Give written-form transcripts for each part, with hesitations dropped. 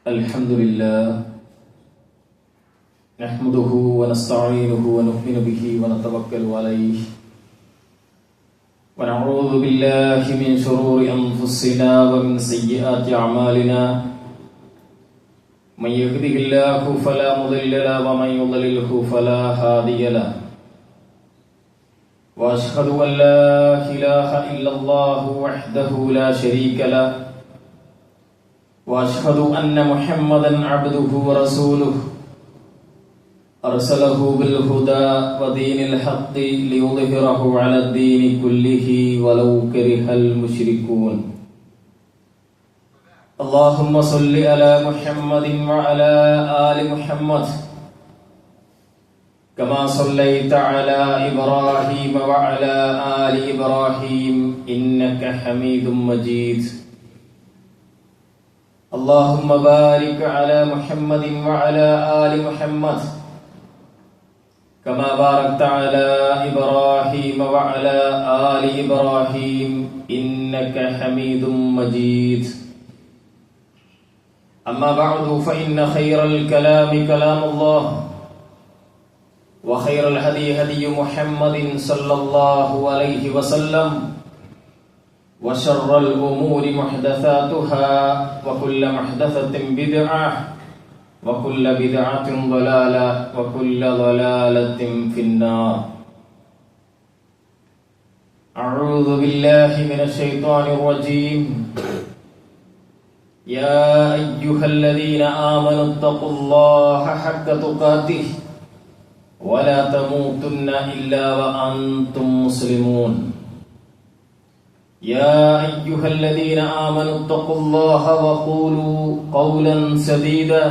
الحمد لله نحمده ونستعينه ونؤمن به ونتوكل عليه ونعوذ بالله من شرور أنفسنا ومن سيئات أعمالنا من يهده الله فلا مضل له ومن يضلله فلا هادي له وأشهد أن لا إله إلا الله وحده لا شريك له وأشهد أن محمدا عبده ورسوله أرسله بالهدى ودين الحق ليظهره على الدين كله ولو كره المشركون اللهم صل على محمد وعلى آل محمد كما صليت على إبراهيم وعلى آل إبراهيم إنك حميد مجيد اللهم بارك على محمد وعلى آل محمد كما باركت على إبراهيم وعلى آل إبراهيم إنك حميد مجيد أما بعد فإن خير الكلام كلام الله وخير الهدي هدي محمد صلى الله عليه وسلم وشر الأمور محدثاتها وكل محدثة بدعة وكل بدعة ضلالة وكل ضلالة في النار أعوذ بالله من الشيطان الرجيم يا أيها الذين آمنوا اتقوا الله حق تقاته ولا تموتن إلا وأنتم مسلمون يا أيها الذين آمنوا اتقوا الله وقولوا قولا سديدا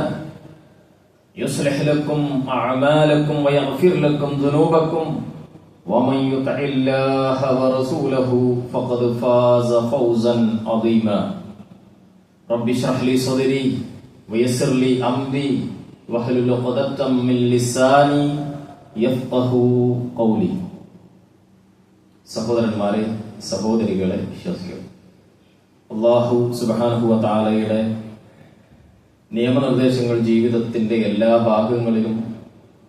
يصلح لكم أعمالكم ويغفر لكم ذنوبكم ومن يطع الله ورسوله فقد فاز فوزا عظيما رب اشرح لي صدري ويسر لي أمري واحلل عقدة من لساني يفقهوا قولي സഹോദരന്മാരെ, സഹോദരികളെ, വിശ്വാസികൾ, അല്ലാഹു സുബ്ഹാനഹു വ തആലയുടെ നിയമനിർദ്ദേശങ്ങൾ ജീവിതത്തിന്റെ എല്ലാ ഭാഗങ്ങളിലും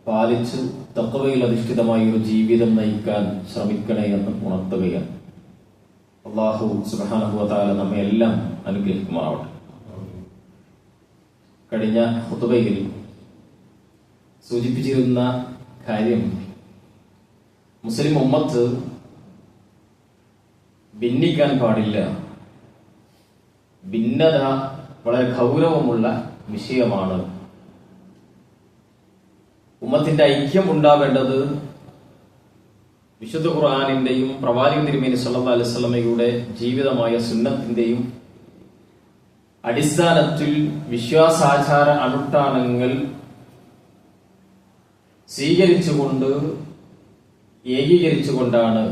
പാലിച്ച് തഖ്വയിൽ അധിഷ്ഠിതമായ ഒരു ജീവിതം നയിക്കാൻ ശ്രമിക്കണേ എന്ന് ഉണർത്തുകയാണ്. അല്ലാഹു സുബ്ഹാനഹു വ തആല നമ്മെ എല്ലാം അനുഗ്രഹിക്കുമാറാവട്ടെ. കഴിഞ്ഞ ഖുതുബയിൽ സൂചിപ്പിച്ചിരുന്ന കാര്യം, മുസ്ലിം ഉമ്മത്ത് ഭിന്നിക്കാൻ പാടില്ല. ഭിന്നത വളരെ ഗൗരവമുള്ള വിഷയമാണ്. ഉമ്മത്തിന്റെ ഐക്യം ഉണ്ടാവേണ്ടത് വിശുദ്ധ ഖുർആനിന്റെയും പ്രവാചകൻ തിരുമേനി സല്ലല്ലാഹു അലൈഹി വസല്ലമയുടെ ജീവിതമായ സുന്നത്തിന്റെയും അടിസ്ഥാനത്തിൽ വിശ്വാസാചാര അനുഷ്ഠാനങ്ങൾ സ്വീകരിച്ചുകൊണ്ട് ഏകീകരിച്ചുകൊണ്ടാണ്.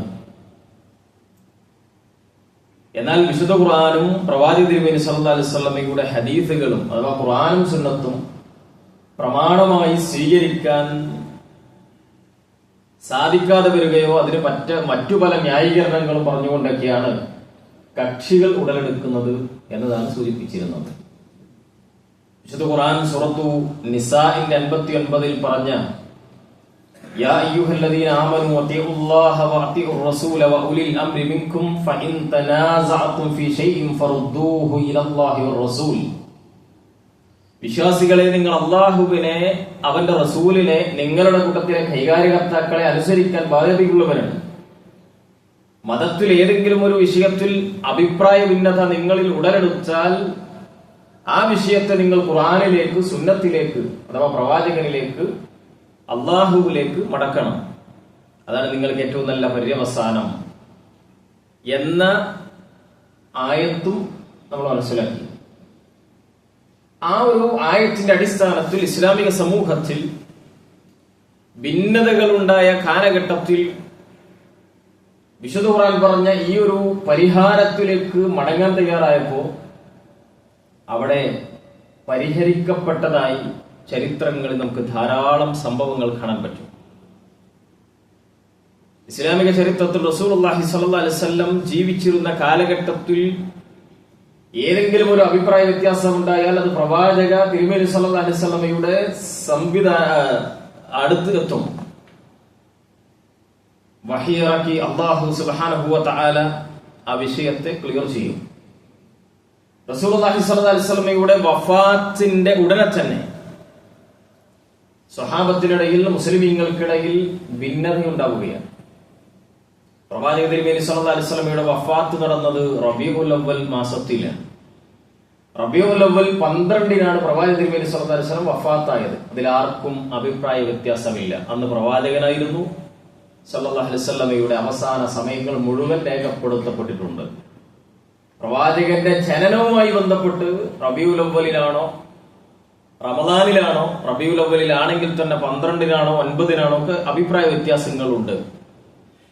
എന്നാൽ വിശുദ്ധ ഖുർആനും പ്രവാചക തിരുമേനി സല്ലല്ലാഹു അലൈഹി വസല്ലമയുടെ ഹദീസുകളും അഥവാ ഖുർആനും സുന്നത്തും പ്രമാണമായി സ്വീകരിക്കാൻ സാധിക്കാതെ വരികയോ അതിന് മറ്റു പല ന്യായീകരണങ്ങളും പറഞ്ഞുകൊണ്ടൊക്കെയാണ് കക്ഷികൾ ഉടലെടുക്കുന്നത് എന്നതാണ് സൂചിപ്പിച്ചിരുന്നത്. വിശുദ്ധ ഖുർആൻ സൂറത്തു നിസാഇന്റെ 59-ൽ പറഞ്ഞ യാ അയ്യുഹല്ലദീന ആമനൂ അത്തിഉല്ലാഹ വഅത്തിഉർ റസൂല വഉലിൽ അംരി മിൻകും ഫഇൻ തനാസഅതും ഫീ ഷൈഇൻ ഫറുദ്ദൂഹു ഇലല്ലാഹി വർ റസൂൽ. വിശ്വാസികളെ, നിങ്ങൾ അല്ലാഹുവിനെ അവന്റെ റസൂലിനെ നിങ്ങളുടെ കൂട്ടത്തിലെ കൈകാര്യകർത്താക്കളെ അനുസരിക്കാൻ ബാധ്യതയുള്ളവരാണ്. മതത്തിൽ ഏതെങ്കിലും ഒരു വിഷയത്തിൽ അഭിപ്രായ ഭിന്നത നിങ്ങളിൽ ഉടലെടുത്താൽ ആ വിഷയത്തെ നിങ്ങൾ ഖുർആനിലേക്ക്, സുന്നത്തിലേക്ക് അഥവാ പ്രവാചകനിലേക്ക്, അള്ളാഹുവിലേക്ക് മടക്കണം. അതാണ് നിങ്ങൾക്ക് ഏറ്റവും നല്ല പര്യവസാനം എന്ന ആയത്തും നമ്മൾ മനസ്സിലാക്കി. ആ ഒരു ആയത്തിന്റെ അടിസ്ഥാനത്തിൽ ഇസ്ലാമിക സമൂഹത്തിൽ ഭിന്നതകളുണ്ടായ കാലഘട്ടത്തിൽ വിശുദ്ധ ഖുർആൻ പറഞ്ഞ ഈ ഒരു പരിഹാരത്തിലേക്ക് മടങ്ങാൻ തയ്യാറായപ്പോ അവിടെ പരിഹരിക്കപ്പെട്ടതായി ചരിത്രങ്ങളിൽ നമുക്ക് ധാരാളം സംഭവങ്ങൾ കാണാൻ പറ്റും. ഇസ്ലാമിക ചരിത്രത്തിൽ റസൂലുള്ളാഹി സ്വല്ലല്ലാഹു അലൈഹി വസല്ലം ജീവിച്ചിരുന്ന കാലഘട്ടത്തിൽ ഏതെങ്കിലും ഒരു അഭിപ്രായ വ്യത്യാസം ഉണ്ടായാൽ അത് പ്രവാചക തിരുമേനി സല്ലല്ലാഹു അലൈഹി വസല്ലമയുടെ അടുത്ത് എത്തും. വഹിയിറക്കി അല്ലാഹു സുബ്ഹാനഹു വ തആല ആ വിഷയത്തെ ക്ലിയർ ചെയ്യും. റസൂലുള്ളാഹി സ്വല്ലല്ലാഹു അലൈഹി വസല്ലമയുടെ വഫാത്തിന്റെ ഉടനെ തന്നെ സ്വഹാബത്തിനിടയിൽ, മുസ്ലിമീങ്ങൾക്കിടയിൽ ഭിന്നതയുണ്ടാവുകയാണ്. പ്രവാചക തിരുമേനി സല്ലല്ലാഹു അലൈഹി വസല്ലമയുടെ വഫാത്ത് നടന്നത് റബീഉൽ അവ്വൽ മാസത്തിലാണ്. റബീഉൽ അവ്വൽ 12-നാണ് പ്രവാചക തിരുമേനി സല്ലല്ലാഹു അലൈഹി വസല്ലം വഫാത്തായത്. അതിൽ ആർക്കും അഭിപ്രായ വ്യത്യാസമില്ല. അന്ന് പ്രവാചകനായിരുന്നു. സല്ലല്ലാഹു അലൈഹി വസല്ലമയുടെ അവസാന സമയങ്ങൾ മുഴുവൻ രേഖപ്പെടുത്തപ്പെട്ടിട്ടുണ്ട്. പ്രവാചകന്റെ ജനനവുമായി ബന്ധപ്പെട്ട് റബീഉൽ അവ്വലിലാണോ റമദാനിലാണോ, റബീഉൽ അവ്വലിലാണെങ്കിൽ തന്നെ 12-നാണോ 9-നാണോ ഒക്കെ അഭിപ്രായ വ്യത്യാസങ്ങളുണ്ട്.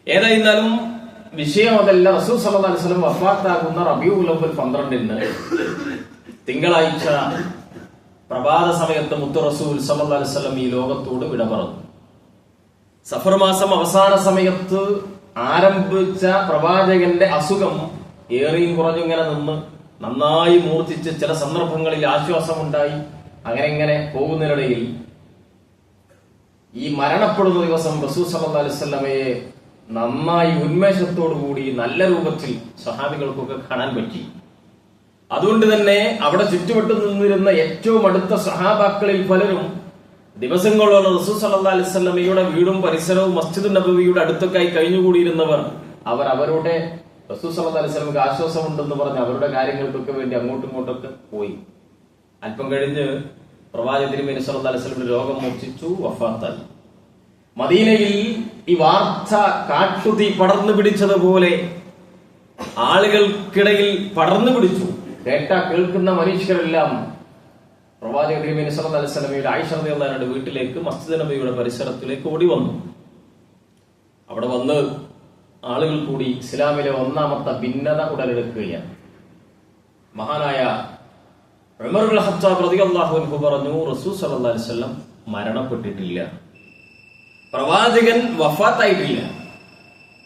ഏതായിരുന്നാലും വിഷയം അതല്ല. റസൂൽ സല്ലല്ലാഹു അലൈഹി വസല്ലം വഫാത്താകുന്ന റബീഉൽ അവ്വൽ 12-ന് തിങ്കളാഴ്ച പ്രഭാത സമയത്ത് മുത്തു റസൂൽ സല്ലല്ലാഹു അലൈഹി വസല്ലം ഈ ലോകത്തോട് വിട പറഞ്ഞു. സഫർ മാസം അവസാന സമയത്ത് ആരംഭിച്ച പ്രവാചകന്റെ അസുഖം ഏറിയും കുറഞ്ഞു ഇങ്ങനെ നിന്ന് നന്നായി മൂർച്ഛിച്ച് ചില സന്ദർഭങ്ങളിൽ ആശ്വാസമുണ്ടായി. അങ്ങനെ പോകുന്നതിനിടയിൽ ഈ മരണപ്പെടുന്ന ദിവസം റസൂൽ സല്ലല്ലാഹു അലൈഹി വസല്ലമയെ നന്നായി ഉന്മേഷത്തോടുകൂടി നല്ല രൂപത്തിൽ സ്വഹാബികൾക്കൊക്കെ കാണാൻ പറ്റി. അതുകൊണ്ട് തന്നെ അവിടെ ചുറ്റുവട്ടു നിന്നിരുന്ന ഏറ്റവും അടുത്ത സ്വഹാബാക്കളിൽ പലരും ദിവസങ്ങളോളം റസൂൽ സല്ലല്ലാഹു അലൈഹി വസല്ലമയുടെ വീടും പരിസരവും മസ്ജിദ് നബവിയുടെ അടുത്തൊക്കെയായി കഴിഞ്ഞുകൂടിയിരുന്നവർ അവരുടെ റസൂൽ സല്ലല്ലാഹു അലൈഹി വസല്ലമക്ക് ആശ്വാസമുണ്ടെന്ന് പറഞ്ഞ് അവരുടെ കാര്യങ്ങൾക്കൊക്കെ വേണ്ടി അങ്ങോട്ടും ഇങ്ങോട്ടൊക്കെ പോയി. അല്പം കഴിഞ്ഞ് പ്രവാചക തിരുമേനി സല്ലല്ലാഹു അലൈഹി വസല്ലമയുടെ രോഗം മൂർച്ഛിച്ചു, വഫാത്തായി. മദീനയിൽ ഈ വാർത്ത കാട്ടുതീ പടർന്നു പിടിച്ചതുപോലെ ആളുകൾക്കിടയിൽ പടർന്നു പിടിച്ചു. കേൾക്കുന്ന മനുഷ്യരെല്ലാം പ്രവാചക തിരുമേനി സല്ലല്ലാഹു അലൈഹി വസല്ലമയുടെ ആയിഷ റളിയല്ലാഹു അൻഹയുടെ വീട്ടിലേക്ക്, മസ്ജിദ് നബവിയുടെ പരിസരത്തിലേക്ക് ഓടി വന്നു. അവിടെ വന്ന് ആളുകൾ കൂടി ഇസ്ലാമിലെ ഒന്നാമത്തെ ഭിന്നത ഉടലെടുക്കുകയാണ്. മഹാനായ ഉമർ ഇബ്നുൽ ഖത്താബ് റളിയല്ലാഹു അൻഹു പറഞ്ഞു, റസൂൽ സല്ലല്ലാഹു അലൈഹി വസല്ലം മരണപ്പെട്ടിട്ടില്ല, പ്രവാചകൻ വഫാത്തായിട്ടില്ല.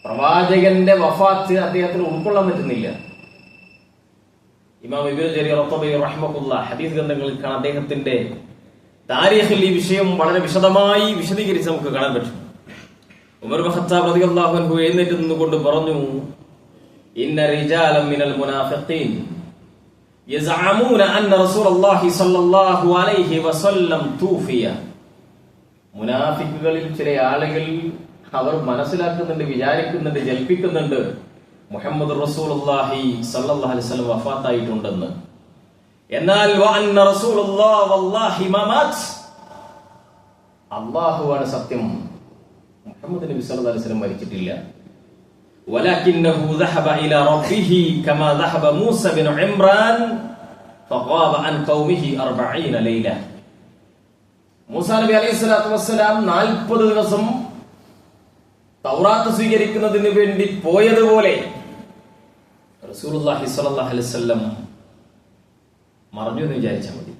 പ്രവാചകന്റെ വഫാത്ത് അദ്ദേഹത്തിന് ഉൾക്കൊള്ളാൻ പറ്റുന്നില്ല. ഇമാം ഇബ്നു ജരീർ അത്ബരി റഹിമഹുല്ലാഹ് ഹദീസ് ഗ്രന്ഥങ്ങളിൽ കാണാൻ അദ്ദേഹത്തിന്റെ താരീഖിൽ ഈ വിഷയം വളരെ വിശദമായി വിശദീകരിച്ച് നമുക്ക് കാണാൻ പറ്റും. ഉമർ ഇബ്നു ഖത്താബ് റളിയല്ലാഹു അൻഹു എഴുന്നേറ്റ് നിന്നുകൊണ്ട് പറഞ്ഞു, ഇന്ന റിജാലൻ മിനൽ മുനാഫിഖീൻ യസ്അമൂന അന്ന റസൂലുള്ളാഹി സ്വല്ലല്ലാഹു അലൈഹി വസല്ലം തൂഫിയ. മുനാഫിക്കുകളിൽ ചില ആളുകൾ അവർ മനസ്സിലാക്കുന്നുണ്ട്, വിചാരിക്കുന്നുണ്ട്, ജൽപ്പിക്കുന്നുണ്ട് മുഹമ്മദ് റസൂലുള്ളാഹി സ്വല്ലല്ലാഹു അലൈഹി വസല്ലം വഫാത്തായിട്ടുണ്ടെന്ന്. എന്നാൽ വഅന്ന റസൂലുള്ളാഹി വല്ലാഹി മാമാത്, അല്ലാഹുവാണ് സത്യം, മുഹമ്മദ് നബി സല്ലല്ലാഹു അലൈഹി വസല്ലം മരിച്ചിട്ടില്ല. വലകിന്നഹു ദഹബ ഇലാ റബ്ബിഹി കമാ ദഹബ മൂസ ബിൻ ഇംറാൻ ഫഖാബ അൻ ഖൗമിഹി 40 ലൈല. മൂസാ നബി അലൈഹി സ്വലാത്തു വസ്സലാം 40 ദിവസം തൗറാത്ത് സ്വീകരിക്കുന്നതിന് വേണ്ടി പോയതുപോലെ റസൂലുള്ളാഹി സ്വല്ലല്ലാഹു അലൈഹി വസല്ലം മറഞ്ഞു എന്ന് വിചാരിച്ചാൽ മതി.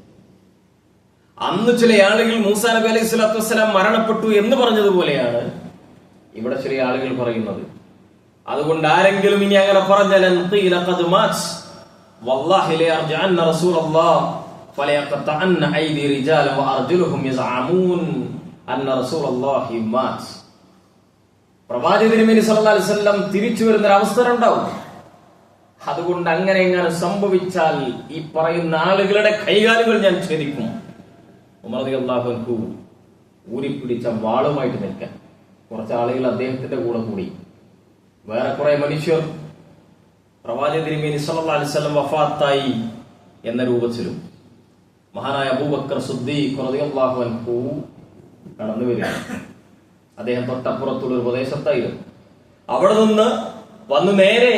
അന്ന് ചില ആളുകൾ മൂസാ നബി അലൈഹി സ്വലാത്തു വസ്സലാം മരണപ്പെട്ടു എന്ന് പറഞ്ഞതുപോലെയാണ് ഇവിടെ ചില ആളുകൾ പറയുന്നത്. അതുകൊണ്ട് ആരെങ്കിലും ഇനി അങ്ങനെ പറഞ്ഞാൽ വല്ലാഹി ലയർജഅന്ന റസൂലുള്ളാഹി ഫലയഖതഅന്ന ഐദി റിജാല വഅർജുലുഹും യസ്അമൂൻ അന്ന റസൂലുള്ളാഹി മാത്, പ്രവാചക തിരുമേനി സല്ലല്ലാഹു അലൈഹി വസല്ലം തിരിച്ചു വരുന്ന ഒരു അവസരം ഉണ്ടാവും. അതുകൊണ്ട് അങ്ങനെ എങ്ങനെ സംഭവിച്ചാൽ ഈ പറയുന്ന ആളുകളുടെ കൈകാലുകൾ ഞാൻ ഛേദിക്കും. ഉമർ റളിയല്ലാഹു അൻഹു ഊരിപ്പിടിച്ച വാളുമായിട്ട് നിൽക്കാൻ കുറച്ച് ആളുകൾ അദ്ദേഹത്തിന്റെ കൂടെ കൂടി. വേറെ കുറെ മനുഷ്യർ പ്രവാചക തിരുമേനി സല്ലല്ലാഹു അലൈഹി വസല്ലം വഫാത്തായി എന്ന രൂപത്തിലും. മഹാനായ അബൂബക്കർ സിദ്ദീഖ് റളിയല്ലാഹു അൻഹു കടന്നു വരികയാണ്. അദ്ദേഹം തൊട്ടപ്പുറത്തുള്ള ഒരു പ്രദേശത്തായിരുന്നു. അവിടെ നിന്ന് വന്ന് നേരെ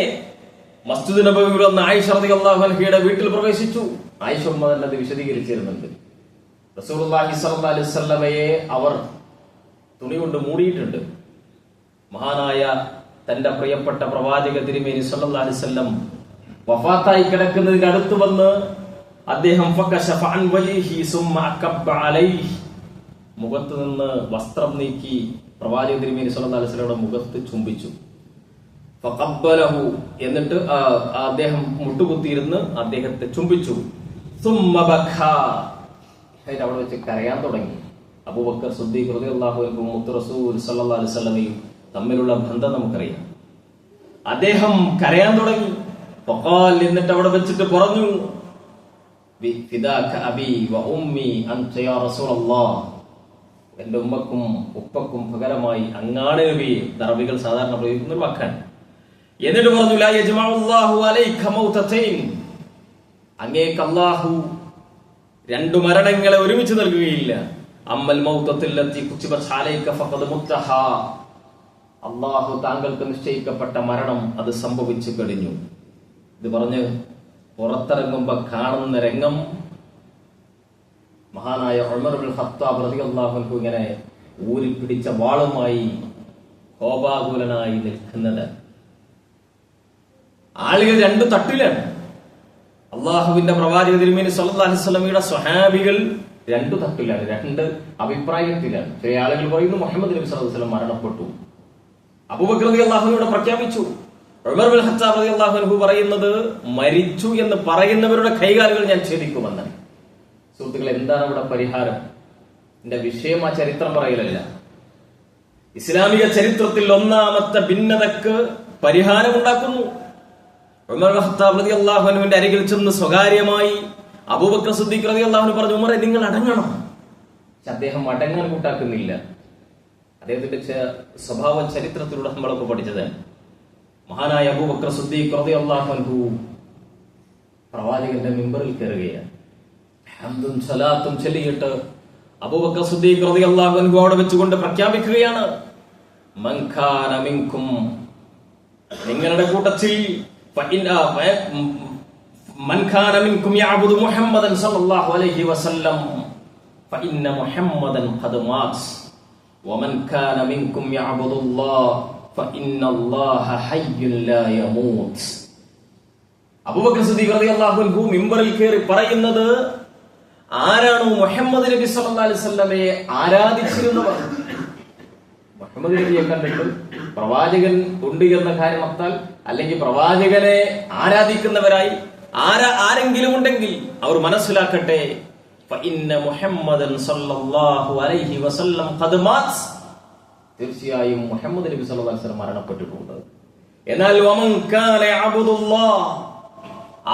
മസ്ജിദ് നബവിയിൽ വന്ന് ആയിഷ റളിയല്ലാഹു അൻഹയുടെ വീട്ടിൽ പ്രവേശിച്ചു. ആയിഷ ഉമ്മ തന്നെ അത് വിശദീകരിച്ചിരുന്നുണ്ട്. റസൂലുള്ളാഹി സ്വല്ലല്ലാഹു അലൈഹി വസല്ലമയെ അവർ തുണി കൊണ്ട് മൂടിയിട്ടുണ്ട്. മഹാനായ തന്റെ പ്രിയപ്പെട്ട പ്രവാചക തിരുമേനി സല്ലല്ലാഹു അലൈഹി വസല്ലം വഫാത്തായി കിടക്കുന്നതിന് അടുത്ത് വന്ന് അദ്ദേഹം ഫകശഫ അൻ വജ്ഹിഹി സുമ്മ അകബ്ബ അലൈഹി, മുഖത്ത് നിന്ന് വസ്ത്രം നീക്കി പ്രവാചക തിരുമേനി സല്ലല്ലാഹു അലൈഹി വസല്ലമയുടെ മുഖത്ത് ചുംബിച്ചു. ഫഖബ്ബലഹു, എന്നിട്ട് അദ്ദേഹം മുട്ടുകുത്തിയിരുന്ന് അദ്ദേഹത്തെ ചുംബിച്ചു. സുമ്മ ബക്കാ, അവിടെ വെച്ച് കരയാൻ തുടങ്ങി. അബൂബക്കർ സിദ്ദീഖ് റളിയല്ലാഹു അൻഹു മുത്ത് റസൂൽ സല്ലല്ലാഹു അലൈഹി വസല്ലമയും തമ്മിലുള്ള ബന്ധം നമുക്കറിയാം. അദ്ദേഹം കരയാൻ തുടങ്ങി. ഫഖാൽ, എന്നിട്ട് അവിടെ വെച്ചിട്ട് പറഞ്ഞു, ഫിദാക അബി വ ഉമ്മി അൻത യാ റസൂലല്ലാഹ്, എന്റെ ഉമ്മക്കും ഉപ്പക്കും പകരമായി അങ്ങാണ് നബിയെ. അറബികൾ സാധാരണ പ്രയോഗിക്കുന്ന ഒരു വാക്കാണ്. എന്നിട്ട് പറഞ്ഞു, ലാ യജ്മഉല്ലാഹു അലൈക മൗതതൈൻ, അങ്ങേക്ക് അല്ലാഹു രണ്ടു മരണങ്ങളെ ഒരുമിച്ച് നൽകുകയില്ല. അമ്മൽ മൗതത്തുല്ലത്തി കുതിബത് അലൈക ഫഖദ് മുത്തഹാ, അല്ലാഹു താങ്കൾക്ക് നിശ്ചയിക്കപ്പെട്ട മരണം അത് സംഭവിച്ചു കഴിഞ്ഞു. ഇത് പറഞ്ഞ് പുറത്തിറങ്ങുമ്പോ കാണുന്ന രംഗം മഹാനായ ഉമർ ഇബ്നുൽ ഖത്താബ് റളിയല്ലാഹു അൻഹു ഇങ്ങനെ ഊരിപ്പിടിച്ച വാളുമായി കോപാകുലനായി നിൽക്കുന്നത്. ആളുകൾ രണ്ടു തട്ടിലാണ്. അള്ളാഹുവിന്റെ പ്രവാചക തിരുമേനി സല്ലല്ലാഹു അലൈഹി വസല്ലമയുടെ സ്വഹാബികൾ രണ്ടു തട്ടിലാണ്, രണ്ട് അഭിപ്രായത്തിലാണ്. ചില ആളുകൾ പറയുന്നു മുഹമ്മദ് നബി സല്ലല്ലാഹു അലൈഹി വസല്ലം മരണപ്പെട്ടു. അബൂബക്കർ റളിയല്ലാഹു അൻഹു പ്രഖ്യാപിച്ചു. ഉമർ ഇബ്നുൽ ഖത്താബ് റളിയല്ലാഹു അൻഹു പറയുന്നത് മരിച്ചു എന്ന് പറയുന്നവരുടെ കൈകാലുകൾ ഞാൻ ഛേദിക്കുമെന്നാണ്. സുഹൃത്തുക്കൾ, എന്താണ് ഇവിടെ പരിഹാരം? എന്റെ വിഷയം ആ ചരിത്രം പറയലല്ല. ഇസ്ലാമിക ചരിത്രത്തിൽ ഒന്നാമത്തെ ഭിന്നതക്ക് പരിഹാരമുണ്ടാക്കുന്നു. ഉമർ ഖത്താബ് റളിയല്ലാഹു അൻഹുവിന്റെ അരികിൽ ചെന്ന് സ്വകാര്യമായി അബൂബക്കർ സിദ്ദീഖ് റളിയല്ലാഹു അൻഹു പറഞ്ഞു, ഉമറെ നിങ്ങൾ അടങ്ങണം. പക്ഷെ അദ്ദേഹം അടങ്ങാൻ കൂട്ടാക്കുന്നില്ല. അദ്ദേഹത്തിന്റെ സ്വഭാവ ചരിത്രത്തിലൂടെ നമ്മളൊക്കെ പഠിച്ചത്. മഹാനായ അബൂബക്കർ സിദ്ദീഖ് റളിയല്ലാഹു അൻഹു പ്രവാചകന്റെ മിമ്പറിൽ കയറുകയാണ്. ഹംദും സലാത്തും ചൊല്ലിയിട്ട് അബൂബക്കർ സിദ്ദീഖ് റളിയല്ലാഹു അൻഹു അവിടെ വെച്ചുകൊണ്ട് പ്രഖ്യാപിക്കുകയാണ്, മൻ കാന മിൻകും, നിങ്ങളുടെ കൂട്ടത്തിൽ മൻ കാന മിൻകും യഅബുദു മുഹമ്മദൻ സല്ലല്ലാഹു അലൈഹി വസല്ലം ഫഇന്ന മുഹമ്മദൻ ഖദ് മാത് വമൻ കാന മിൻകും യഅബുദുല്ലാഹ ഫഇന്നല്ലാഹ ഹയ്യുൻ ലാ യമൂത്. അബൂബക്കർ സിദ്ദീഖ് റളിയല്ലാഹു അൻഹു മിമ്പറിൽ കയറി പറയുന്നത്, ആരാണോ മുഹമ്മദ് നബി സല്ലല്ലാഹു അലൈഹി വസല്ലമയെ ആരാധിച്ചിരുന്നവർ, മുഹമ്മദ് നബിയെ കണ്ടിട്ട് പ്രവാചകൻ ഉണ്ട് എന്ന കാരണത്താൽ അല്ലെങ്കിൽ പ്രവാചകനെ ആരാധിക്കുന്നവരായി ആരെങ്കിലും ഉണ്ടെങ്കിൽ അവർ മനസ്സിലാക്കട്ടെ, ഫഇന്ന മുഹമ്മദൻ സല്ലല്ലാഹു അലൈഹി വസല്ലം ഖദ് മാത്, തീർച്ചയായും മുഹമ്മദ് നബി സല്ലല്ലാഹു അലൈഹി വസല്ലം മരണപ്പെട്ടിട്ടുണ്ട്. എന്നാൽ വമൻ കാന യഅബുദുല്ലാഹ്,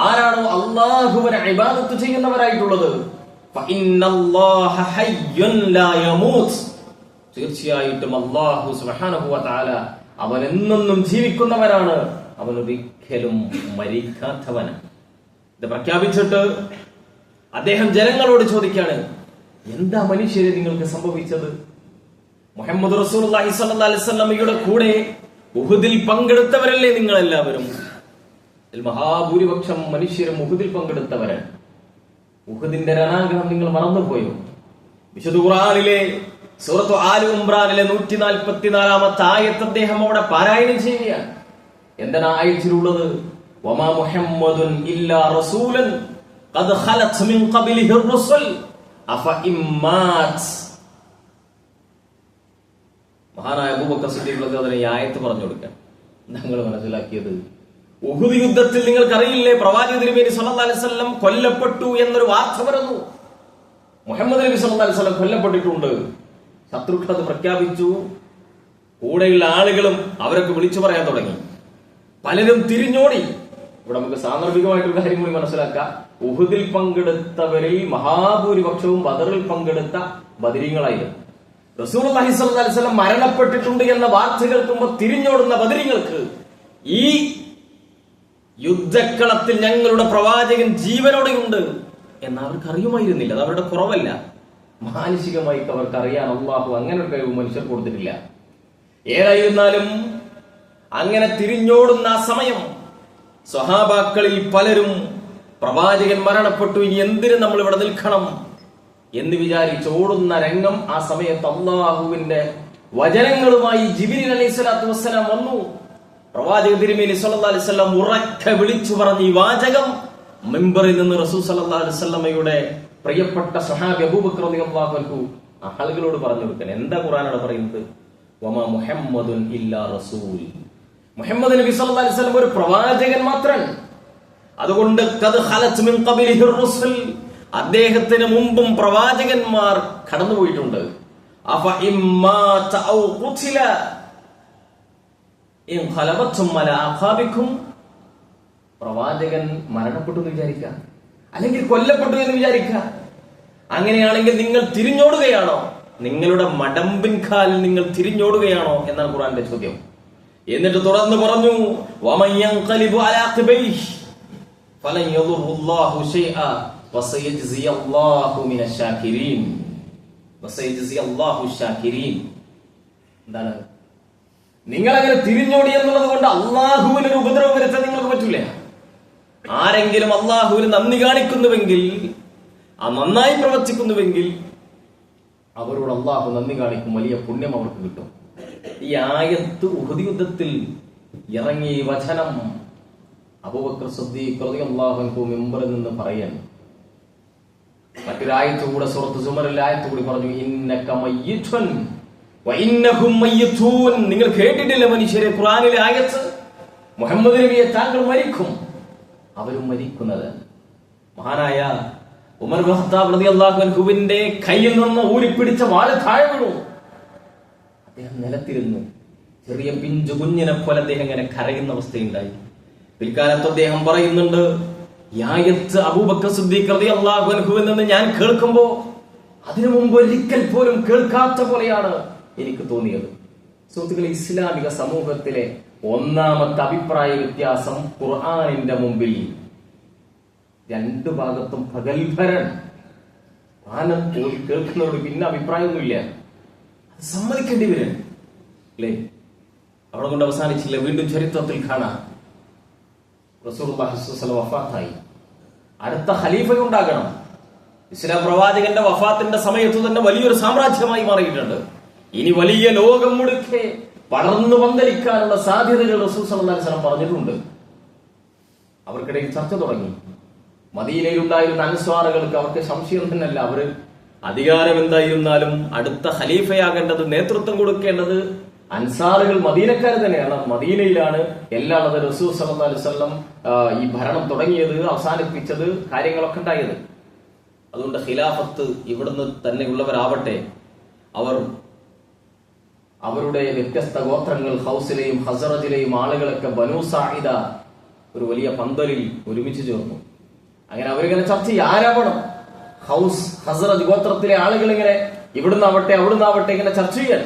ആരാണോ അല്ലാഹുവിനെ ഇബാദത്ത് ചെയ്യുന്നവരായിട്ടുള്ളത്, ഫഇന്നല്ലാഹ ഹയ്യുൻ ലാ യമൂത്, തീർച്ചയായിട്ടും അല്ലാഹു സുബ്ഹാനഹു വ തആല അവൻ എന്നെന്നും ജീവിക്കുന്നവനാണ്, അവൻ ഒരിക്കലും മരിക്കാത്തവനാണ്. ഇത് പ്രഖ്യാപിച്ചിട്ട് അദ്ദേഹം ജനങ്ങളോട് ചോദിക്കാണ്, എന്താ മനുഷ്യരെ നിങ്ങൾക്ക് സംഭവിച്ചത്? മുഹമ്മദ് റസൂലുള്ളാഹി സ്വല്ലല്ലാഹു അലൈഹി വസല്ലമയുടെ കൂടെ ഉഹുദിൽ പങ്കെടുത്തവരല്ലേ നിങ്ങൾ എല്ലാവരും? മഹാഭൂരിപക്ഷം മനുഷ്യരും ഉഹുദിൽ പങ്കെടുത്തവരാണ്. ഉഹുദിന്റെ രണാഗ്രഹം നിങ്ങൾ മറന്നുപോയോ? വിശുദ്ധ ഖുർആനിലെ സൂറത്തു ആലി ഇംറാനിലെ 144-ാമത്തെ ആയത്ത് അദ്ദേഹം അവിടെ പാരായണം ചെയ്യുകയാണ്. എന്താണ് ആയത്തിലുള്ളത്? വമാ മുഹമ്മദുൻ ഇല്ലാ റസൂലൻ ഖദ് ഖലത് മിൻ ഖബ്ലിഹി റുസുൽ അഫ ഇമ്മാത്. മഹാനായ അബൂബക്കർ സിദ്ദീഖ് റളിയല്ലാഹു അൻഹു ഈ ആയത്ത് പറഞ്ഞു കൊടുക്കാൻ ഞങ്ങൾ മനസ്സിലാക്കിയത്, ഉഹുദ് യുദ്ധത്തിൽ നിങ്ങൾക്കറിയില്ലേ പ്രവാചക തിരുമേനി സല്ലല്ലാഹു അലൈഹി വസല്ലം കൊല്ലപ്പെട്ടു എന്നൊരു വാർത്ത വരുന്നു. മുഹമ്മദ് നബി സല്ലല്ലാഹു അലൈഹി വസല്ലം കൊല്ലപ്പെട്ടിട്ടുണ്ട്. ശത്രുക്കൾ അത് പ്രഖ്യാപിച്ചു. കൂടെയുള്ള ആളുകളും അവരൊക്കെ വിളിച്ചു പറയാൻ തുടങ്ങി. പലരും തിരിഞ്ഞോടി. ഇവിടെ നമുക്ക് സാന്ദർഭികമായിട്ടൊരു കാര്യം കൂടി മനസ്സിലാക്കാം. ഉഹുദിൽ പങ്കെടുത്തവരിൽ മഹാഭൂരിപക്ഷവും ബദറിൽ പങ്കെടുത്ത ബദരീങ്ങളായിരുന്നു. റസൂലുള്ളാഹി സ്വല്ലല്ലാഹു അലൈഹി വസല്ലം മരണപ്പെട്ടിട്ടുണ്ട് എന്ന വാർത്ത കേൾക്കുമ്പോൾ തിരിഞ്ഞോടുന്ന ബദരീങ്ങൾക്ക് ഈ യുദ്ധക്കളത്തിൽ ഞങ്ങളുടെ പ്രവാചകൻ ജീവനോടെയുണ്ട് എന്ന് അവർക്ക് അറിയുമായിരുന്നില്ല. അത് അവരുടെ കുറവല്ല, മാനസികമായി അവർക്ക് അറിയാൻ അല്ലാഹു അങ്ങനെ ഒരു കഴിവ് മനുഷ്യർ കൊടുത്തിട്ടില്ല. ഏതായിരുന്നാലും അങ്ങനെ തിരിഞ്ഞോടുന്ന ആ സമയം സ്വഹാബാക്കളിൽ പലരും പ്രവാചകൻ മരണപ്പെട്ടു, ഇനി എന്തിന് നമ്മൾ ഇവിടെ നിൽക്കണം എന്ന് വിചാരിച്ച് ഓടുന്ന രംഗം ആ സമയത്ത് അല്ലാഹുവിന്റെ വചനങ്ങളുമായി ജിബ്രീൽ അലൈഹിസ്സലാത്തു വസ്സലാം വന്നു. പ്രവാചക തിരുമേനി സല്ലല്ലാഹു അലൈഹി വസല്ലം ഉറക്കെ വിളിച്ചു പറഞ്ഞ ഈ വാചകം മിമ്പറിൽ നിന്ന് റസൂൽ സല്ലല്ലാഹു അലൈഹി വസല്ലമയുടെ പ്രിയപ്പെട്ട സ്വഹാബി അബൂബക്കർ റളിയല്ലാഹു അൻഹു ആളുകളോട് പറഞ്ഞു കൊടുക്കാൻ. എന്താ ഖുർആനാണ് പറയുന്നത്? വമാ മുഹമ്മദുൻ ഇല്ലാ റസൂൽ, മുഹമ്മദ് നബി സല്ലല്ലാഹു അലൈഹി വസല്ലം ഒരു പ്രവാചകൻ മാത്രം. അതുകൊണ്ട് ഖദ് ഖലത് മിൻ ഖബലിഹി റുസുൽ, അദ്ദേഹത്തിന് മുമ്പും പ്രവാചകന്മാർ കടന്നുപോയിട്ടുണ്ട്. അഫ ഇമ്മാത ഔ ഖുതില ഇൻ ഖലബതും അലാ അഖാബിക്കും, പ്രവാചകൻ മരണപ്പെട്ടു എന്ന് വിചാരിക്കുക, അല്ലെങ്കിൽ കൊല്ലപ്പെട്ടു എന്ന് വിചാരിക്കുക. അങ്ങനെയാണെങ്കിൽ നിങ്ങൾ തിരിഞ്ഞോടുകയാണോ? നിങ്ങളുടെ മടമ്പിൻ കാലിൽ നിങ്ങൾ തിരിഞ്ഞോടുകയാണോ എന്നാണ് ഖുർആന്റെ ചോദ്യം. എന്നിട്ട് തുടർന്ന് പറഞ്ഞു, വമൻ യൻഖലിബു അലാ അഖബൈഹി ഫലൻ യദുറുല്ലാഹു ശൈഅ വസയജ്സിയല്ലാഹു മിനശ് ശാകിരീൻ. വസയജ്സിയല്ലാഹു ശാകിരീൻ. എന്താണ്? നിങ്ങൾ അങ്ങനെ തിരിഞ്ഞോടി എന്നുള്ളത് കൊണ്ട് അള്ളാഹുവിന് ഒരു ഉപദ്രവം വരുത്താൻ നിങ്ങൾക്ക് പറ്റൂല. ആരെങ്കിലും അള്ളാഹുവിന് നന്ദി കാണിക്കുന്നുവെങ്കിൽ, ആ നന്നായി പ്രവർത്തിക്കുന്നുവെങ്കിൽ അവരോട് അള്ളാഹു നന്ദി കാണിക്കും, വലിയ പുണ്യം അവർക്ക് കിട്ടും. ഈ ആയത്ത് ഉഹദ് യുദ്ധത്തിൽ ഇറങ്ങിയ വചനം അബൂബക്കർ സിദ്ദീഖ് റളിയല്ലാഹു അൻഹു മിമ്പറിൽ നിന്ന് പറയാൻ. മറ്റൊരായത്ത് കൂടെ സൂറത്ത് സുമറിൽ ആയത്ത് കൂടി പറഞ്ഞു, ഇന്നക മയ്യിതുൻ വഇന്നഹും മയ്യിതൂൻ. നിങ്ങൾ കേട്ടിട്ടില്ല മനുഷ്യരെ ഖുർആനിലെ ആയത്ത്? മുഹമ്മദ് നബിയെ താങ്കൾ മരിക്കും, അവരും മരിക്കുന്നത്. മഹാനായ ഉമർ ഇബ്നു ഖത്താബ് റളിയല്ലാഹു അൻഹുവിന്റെ കയ്യിൽ നിന്ന് ഊരിപ്പിടിച്ച വാൾ താഴെ വീണു. അദ്ദേഹം നിലത്തിരുന്നു. ചെറിയ പിഞ്ചു കുഞ്ഞിനെ പോലെ അദ്ദേഹം ഇങ്ങനെ കരയുന്ന അവസ്ഥയുണ്ടായി. പിൽക്കാലത്ത് അദ്ദേഹം പറയുന്നുണ്ട്, ഈ ആയത്ത് അബൂബക്കർ സിദ്ദീഖ് റളിയല്ലാഹു അൻഹുവിൽ നിന്ന് ഞാൻ കേൾക്കുമ്പോ അതിനു മുമ്പ് ഒരിക്കൽ പോലും കേൾക്കാത്ത പോലെയാണ് എനിക്ക് തോന്നിയത്. സുഹൃത്തുക്കളെ, ഇസ്ലാമിക സമൂഹത്തിലെ ഒന്നാമത്തെ അഭിപ്രായ വ്യത്യാസം ഖുർആനിന്റെ മുമ്പിൽ രണ്ടു ഭാഗത്തും പ്രഗത്ഭരൻ. കേൾക്കുന്നവരോട് പിന്നെ അഭിപ്രായമൊന്നുമില്ല, അത് സമ്മതിക്കേണ്ടി വരും അല്ലേ? അവിടെ കൊണ്ട് അവസാനിച്ചില്ല. വീണ്ടും ചരിത്രത്തിൽ കാണാം, റസൂലുള്ളാഹി സ്വല്ലല്ലാഹു അലൈഹി വസല്ലം വഫാത്തായി. അടുത്ത ഖലീഫയുണ്ടാകണം. ഇസ്ലാം പ്രവാചകന്റെ വഫാത്തിന്റെ സമയത്ത് തന്നെ വലിയൊരു സാമ്രാജ്യമായി മാറിയിട്ടുണ്ട്. ഇനി വലിയ ലോകം മുഴുക്കെ വളർന്നു പന്തലിക്കാനുള്ള സാധ്യതകൾ റസൂൽ സല്ലല്ലാഹു അലൈഹി വസല്ലം പറഞ്ഞിട്ടുണ്ട്. അവർക്കിടയിൽ ചർച്ച തുടങ്ങി. മദീനയിലുണ്ടായിരുന്ന അൻസ്വാറുകൾക്ക് അവർക്ക് സംശയം തന്നെയല്ല, അവര് അധികാരം എന്തായിരുന്നാലും അടുത്ത ഖലീഫയാകേണ്ടത്, നേതൃത്വം കൊടുക്കേണ്ടത് അൻസാറുകൾ, മദീനക്കാർ തന്നെയാണ്. മദീനയിലാണ് എല്ലാള്ളത്. റസൂൽ സല്ലല്ലാഹു അലൈഹി വസല്ലം ഈ ഭരണം തുടങ്ങിയത്, അവസാനിപ്പിച്ചത്, കാര്യങ്ങളൊക്കെ ഉണ്ടായത്. അതുകൊണ്ട് ഖിലാഫത്ത് ഇവിടുന്ന് തന്നെയുള്ളവരാവട്ടെ, അവർ അവരുടെ വ്യത്യസ്ത ഗോത്രങ്ങൾ, ഹൗസിലെയും ഹസറജിലെയും ആളുകളൊക്കെ ബനൂ സാഇദ ഒരു വലിയ പന്തലിൽ ഒരുമിച്ച് ചേർന്നു. അങ്ങനെ അവരിങ്ങനെ ചർച്ച ചെയ്യും, ആരാവണം? ഹൗസ് ഹസറജ് ഗോത്രത്തിലെ ആളുകൾ ഇങ്ങനെ ഇവിടുന്നാവട്ടെ അവിടുന്നാവട്ടെ ഇങ്ങനെ ചർച്ച ചെയ്യാൻ.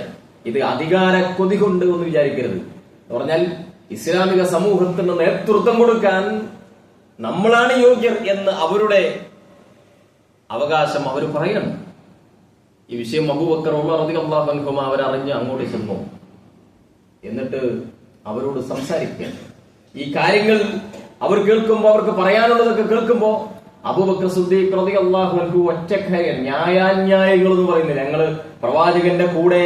ഇത് അധികാര കൊതി കൊണ്ട് എന്ന് വിചാരിക്കരുത്. എന്ന് പറഞ്ഞാൽ ഇസ്ലാമിക സമൂഹത്തിന് നേതൃത്വം കൊടുക്കാൻ നമ്മളാണ് യോഗ്യർ എന്ന് അവരുടെ അവകാശം അവർ പറയണം. ഈ വിഷയം അബൂബക്കർ ഉമർ റളിയല്ലാഹു അൻഹുമ അവരറിഞ്ഞ് അങ്ങോട്ട് ചെന്നു. എന്നിട്ട് അവരോട് സംസാരിക്കാൻ, ഈ കാര്യങ്ങൾ അവർ കേൾക്കുമ്പോൾ, അവർക്ക് പറയാനുള്ളതൊക്കെ കേൾക്കുമ്പോ അബൂബക്കർ സിദ്ദീഖ് റളിയല്ലാഹു അൻഹു ഒറ്റക്കാരൻ, ന്യായാന്യായങ്ങൾ എന്ന് പറയുന്നില്ല. ഞങ്ങള് പ്രവാചകന്റെ കൂടെ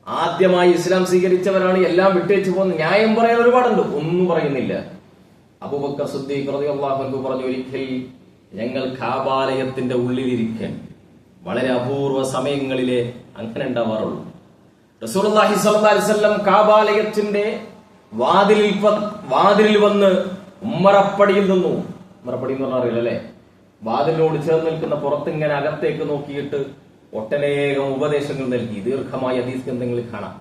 ആദ്യമായി ഇസ്ലാം സ്വീകരിച്ചവരാണ്, എല്ലാം വിട്ടേച്ചു പോകുന്ന ന്യായം പറയാൻ ഒരുപാടുണ്ട്, ഒന്നും പറയുന്നില്ല. അബൂബക്കർ സിദ്ദീഖ് റളിയല്ലാഹു അൻഹു പറഞ്ഞു, ഒരിക്കൽ ഞങ്ങൾ കാബാലയത്തിന്റെ ഉള്ളിലിരിക്കാൻ, വളരെ അപൂർവ സമയങ്ങളിലെ അങ്ങനെ ഉണ്ടാവാറുള്ളൂ. റസൂലുള്ളാഹി സ്വല്ലല്ലാഹു അലൈഹി വസല്ലം കാബാലയത്തിന്റെ വാതിലിൽ വന്ന് ഉമ്മറപ്പടിയിൽ നിന്നു. ഉമ്മറപ്പടി എന്ന് പറഞ്ഞാൽ അറിയില്ല അല്ലെ? വാതിലിനോട് ചേർന്ന് നിൽക്കുന്ന പുറത്തിങ്ങനെ അകത്തേക്ക് നോക്കിയിട്ട് ഒട്ടനേകം ഉപദേശങ്ങൾ നൽകി. ദീർഘമായ ഹദീസ് ഗ്രന്ഥങ്ങളിൽ കാണാം.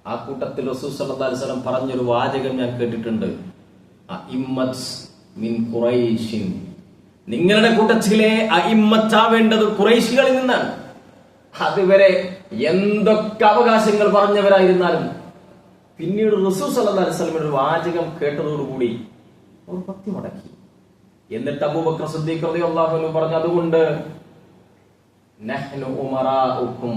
ആ കൂട്ടത്തിൽ റസൂൽ സല്ലല്ലാഹു അലൈഹി വസല്ലം പറഞ്ഞൊരു വാചകം ഞാൻ കേട്ടിട്ടുണ്ട്, അഇമ്മത്ത് മിൻ ഖുറൈശിൻ. നിങ്ങളുടെ കൂട്ടത്തിലെ അഇമ്മത്താവേണ്ടത് ഖുറൈശികളിൽ നിന്നാണ്. അതുവരെ എന്തൊക്കെ അവകാശങ്ങൾ പറഞ്ഞവരായിരുന്നാലും പിന്നീട് റസൂൽ സല്ലല്ലാഹു അലൈഹി വസല്ലം ഒരു വാചകം കേട്ടതോടുകൂടി അവർ ഭക്തി മടക്കി. എന്നിട്ട് അബൂബക്കർ സിദ്ദീഖ് റളിയല്ലാഹു അൻഹു പറഞ്ഞു, അതുകൊണ്ട് നഹ്നു ഉമറാഉക്കും